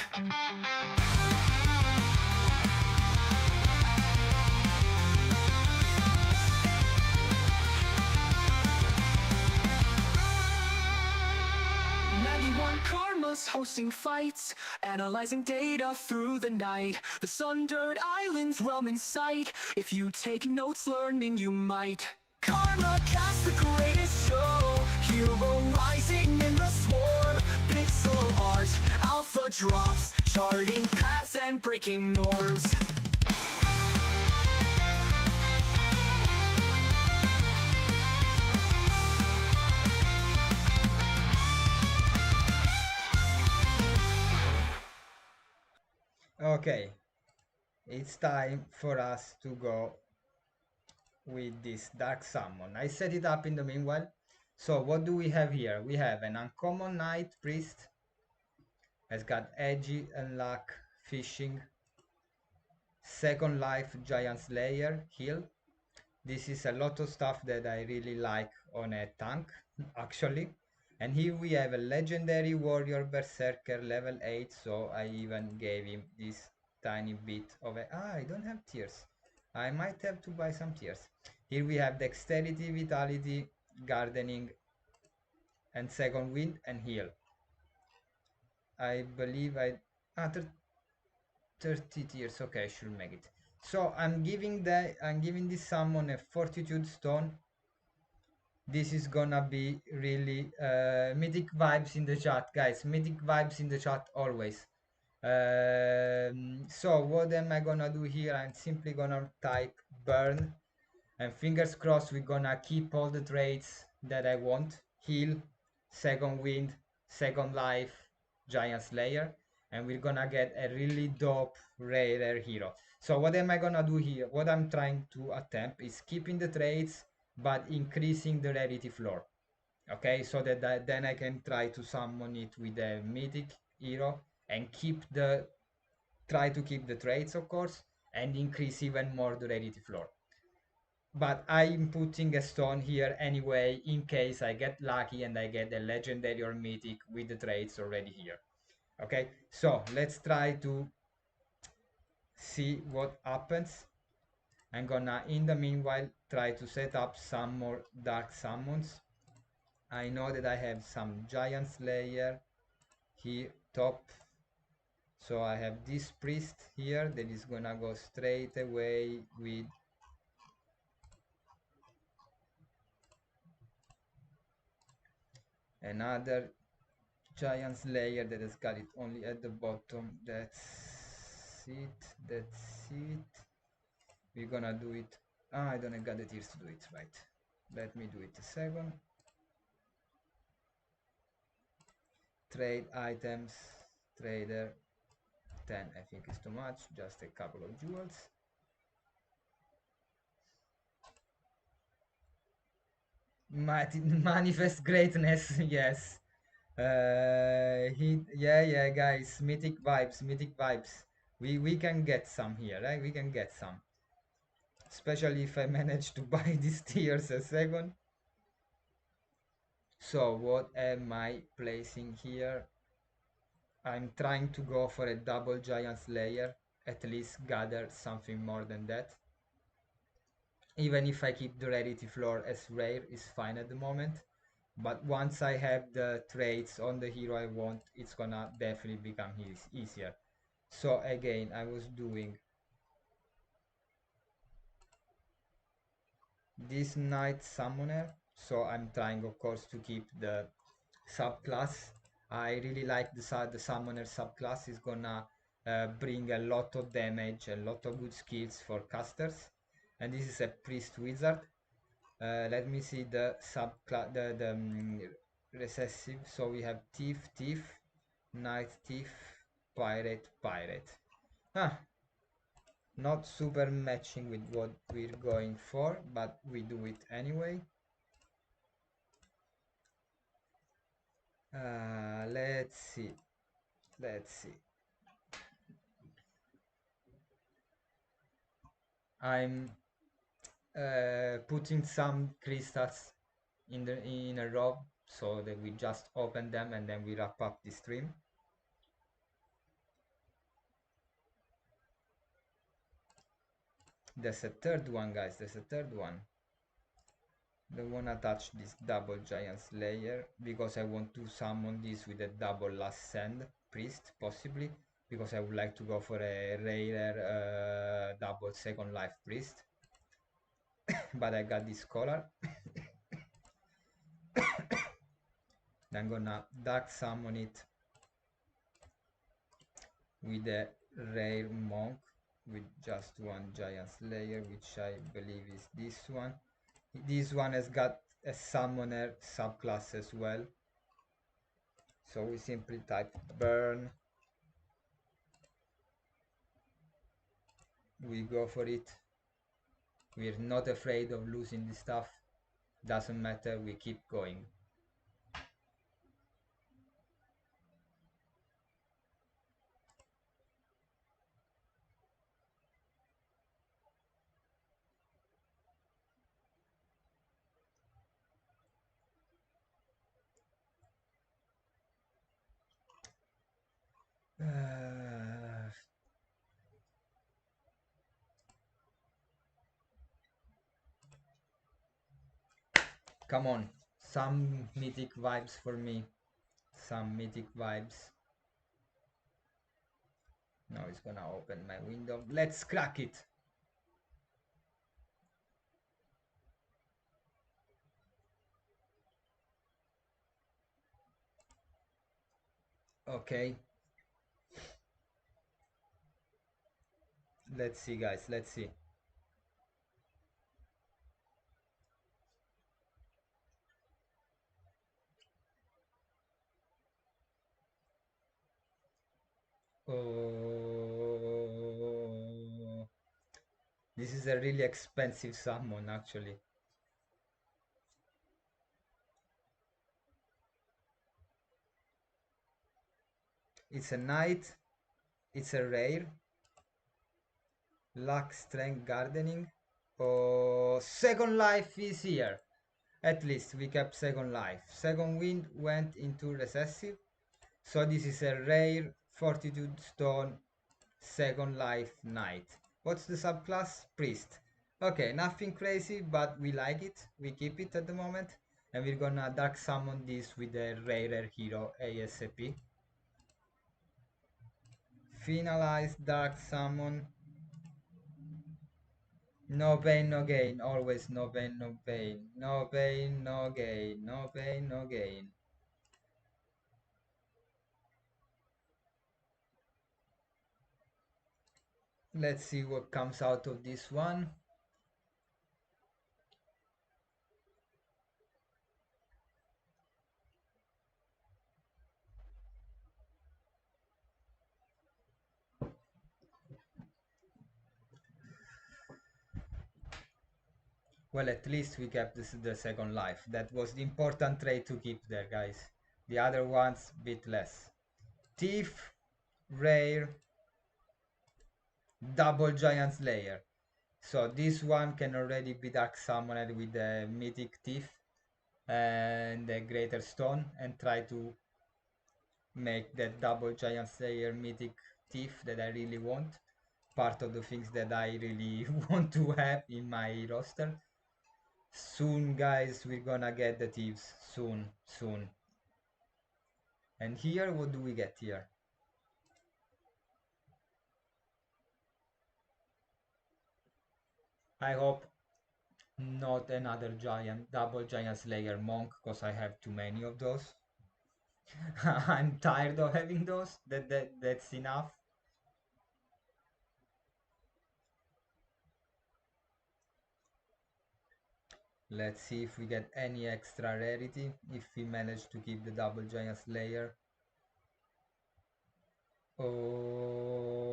Hosting fights, analyzing data through the night. The sun-turned islands realm in sight. If you take notes, learning you might. KARMAKAST, the greatest show. Hero rising in the swarm. Pixel art, alpha drops. Charting paths and breaking norms.
Okay, it's time for us to go with this Dark Summon. I set it up in the meanwhile. So what do we have here? We have an uncommon Knight Priest. Has got Edgy, Unlock, Fishing, Second Life, Giant Slayer, Heal. This is a lot of stuff that I really like on a tank, actually. And here we have a legendary warrior berserker level 8, so I even gave him this tiny bit of a... I don't have tears. I might have to buy some tears. Here we have dexterity, vitality, gardening, and second wind and heal. I believe after 30 tears, okay, I should make it. So I'm giving this summon a fortitude stone. This is gonna be really mythic vibes in the chat, guys. Mythic vibes in the chat always. So what am I gonna do here? I'm simply gonna type burn, and fingers crossed we're gonna keep all the traits that I want. Heal, second wind, second life, giant slayer, and we're gonna get a really dope rare hero. So what am I gonna do here? What I'm trying to attempt is keeping the traits but increasing the rarity floor. Okay, so that then I can try to summon it with a mythic hero and try to keep the traits, of course, and increase even more the rarity floor. But I'm putting a stone here anyway in case I get lucky and I get a legendary or mythic with the traits already here. Okay, so let's try to see what happens. I'm gonna in the meanwhile try to set up some more dark summons. I know that I have some giant slayer here top, so I have this priest here that is gonna go straight away with another giant slayer that has got it only at the bottom. That's it. We're gonna do it. I don't got the tears to do it right. Let me do it a second. Trade items, trader 10, I think is too much, just a couple of jewels. Manifest greatness. Yes. Yeah, guys, mythic vibes. We can get some here, right? We can get some, especially if I manage to buy these tiers a second. So what am I placing here? I'm trying to go for a double giant slayer, at least gather something more than that. Even if I keep the rarity floor as rare is fine at the moment, but once I have the traits on the hero I want, it's gonna definitely become easier. So again, I was doing this Knight Summoner, so I'm trying of course to keep the subclass. I really like the Summoner subclass. Is gonna bring a lot of damage, a lot of good skills for casters, and this is a Priest Wizard. Let me see the subclass, the recessive. So we have Thief, Knight, Thief, Pirate. Not super matching with what we're going for, but we do it anyway. Let's see. I'm putting some crystals in a row so that we just open them and then we wrap up the stream. There's a third one, guys. There's a third one. Don't wanna touch this double giant slayer because I want to summon this with a double last send priest, possibly, because I would like to go for a rare double second life priest. But I got this collar. I'm gonna dark summon it with a rare monk with just one giant slayer, which I believe is this one. This one has got a summoner subclass as well, so we simply type burn, we go for it. We're not afraid of losing this stuff, doesn't matter, we keep going. Come on, some mythic vibes for me. Some mythic vibes. Now it's gonna open my window. Let's crack it. Okay. Let's see, guys. Let's see. Oh, this is a really expensive summon, actually. It's a knight. It's a rare. Luck, strength, gardening. Oh, second life is here. At least we kept second life. Second wind went into recessive. So this is a rare fortitude stone second life knight. What's the subclass? Priest. Okay, nothing crazy, but we like it. We keep it at the moment. And we're gonna dark summon this with a rarer hero ASAP. Finalize dark summon. No pain, no gain. Always no pain, no pain. No pain, no gain. No pain, no gain. Let's see what comes out of this one. Well, at least we kept the second life. That was the important trait to keep there, guys. The other ones, bit less. Thief, rare, double giant slayer. So this one can already be dark summoned with the mythic thief and the greater stone and try to make that double giant slayer mythic thief that I really want. Part of the things that I really want to have in my roster. Soon, guys, we're gonna get the thieves. Soon, soon. And here, what do we get here? I hope not another giant, double giant slayer monk, because I have too many of those. I'm tired of having those. That's enough. Let's see if we get any extra rarity, if we manage to keep the double giant slayer. Oh,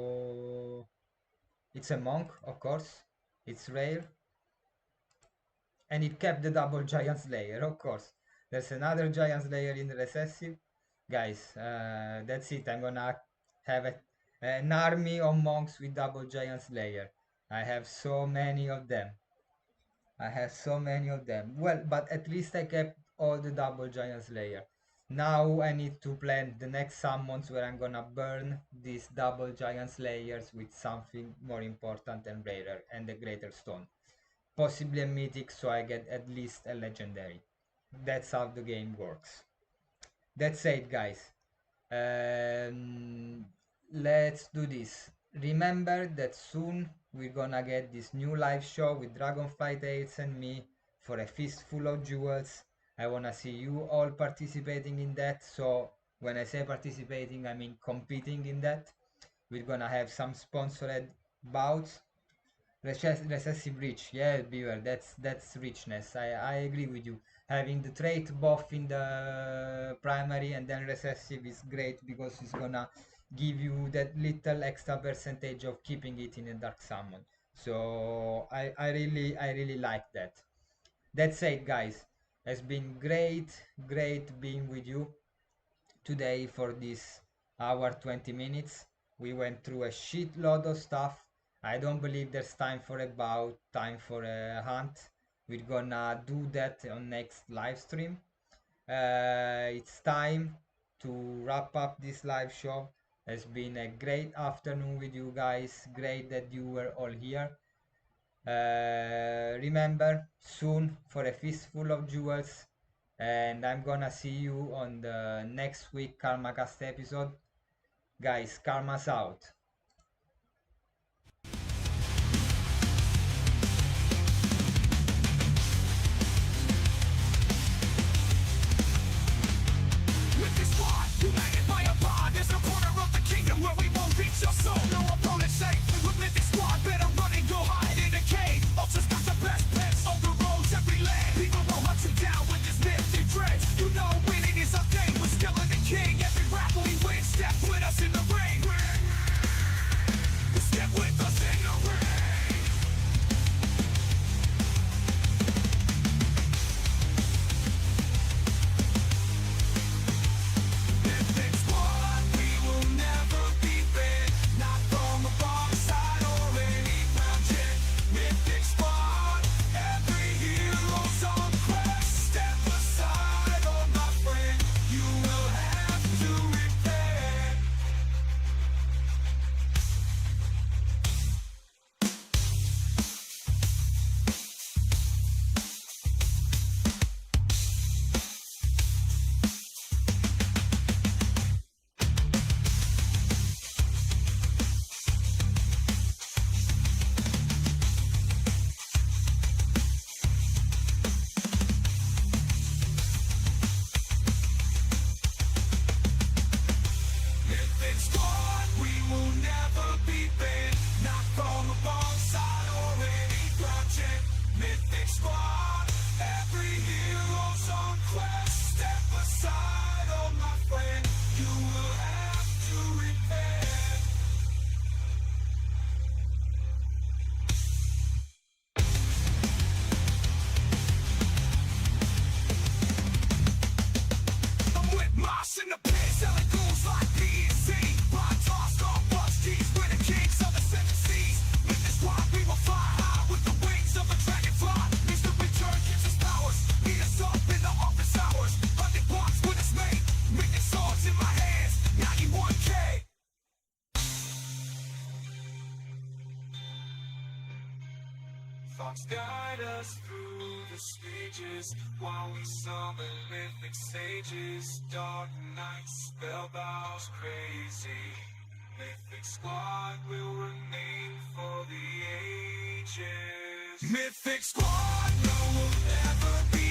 it's a monk, of course. It's rare. And it kept the double giant slayer, of course. There's another giant slayer in the recessive. Guys, that's it. I'm gonna have an army of monks with double giant slayer. I have so many of them. I have so many of them. Well, but at least I kept all the double giant slayer. Now I need to plan the next summons where I'm gonna burn these double giant slayers with something more important and rarer and a greater stone. Possibly a mythic, so I get at least a legendary. That's how the game works. That's it, guys. Let's do this. Remember that soon we're gonna get this new live show with Dragonfly Tales and me for a fistful of jewels. I wanna see you all participating in that. So when I say participating, I mean competing in that. We're gonna have some sponsored bouts. Recessive reach, yeah, Beaver, that's richness. I agree with you. Having the trait buff in the primary and then recessive is great because it's gonna give you that little extra percentage of keeping it in a dark summon. So I really like that. That's it, guys. It's been great being with you today for this hour 20 minutes. We went through a shitload of stuff. I don't believe there's time for a bout, time for a hunt. We're gonna do that on next live stream. It's time to wrap up this live show. It's been a great afternoon with you guys. Great that you were all here. Remember, soon for a fistful of jewels, and I'm gonna see you on the next week KarmaKast episode. Guys, Karma's out.
Mythic Squad, united by a bond. There's a corner of the kingdom where we won't reach your soul. No opponent safe. With Mythic Squad, better run and go hide in a cave. Ultra's got the best pets on the roads every land. People will hunt you down with this mythic dread. You know winning is our thing. We're still in the king. Every battle we win, step with us in the ring. Step with us in the ring. Mythic Squad, we will never be banned. Not from a bomb side or any mountain. Mythic Squad, every hero's on quest. Step aside, oh my friend, you will have to repent. Mythic Squad, we will never be banned. Not from a bomb side or any project. Mythic Squad, every hero's on quest. Step aside, oh my friend, you will have to repent. I'm with Moss in the pit, selling ghouls like PNC. Blind toss, off bus keys, we're the kings of the seven seas. Mythic Squad, we will fly high with the wings of a dragonfly. Instant return gives us powers, meet us up in the office hours. 100 blocks with us, mate, Mythic swords in my hands, 91K. Thoughts guide us through the stages while we summon mythic sages. Dark nights, spellbounds crazy. Mythic Squad will remain for the ages. Mythic Squad, no, we'll never be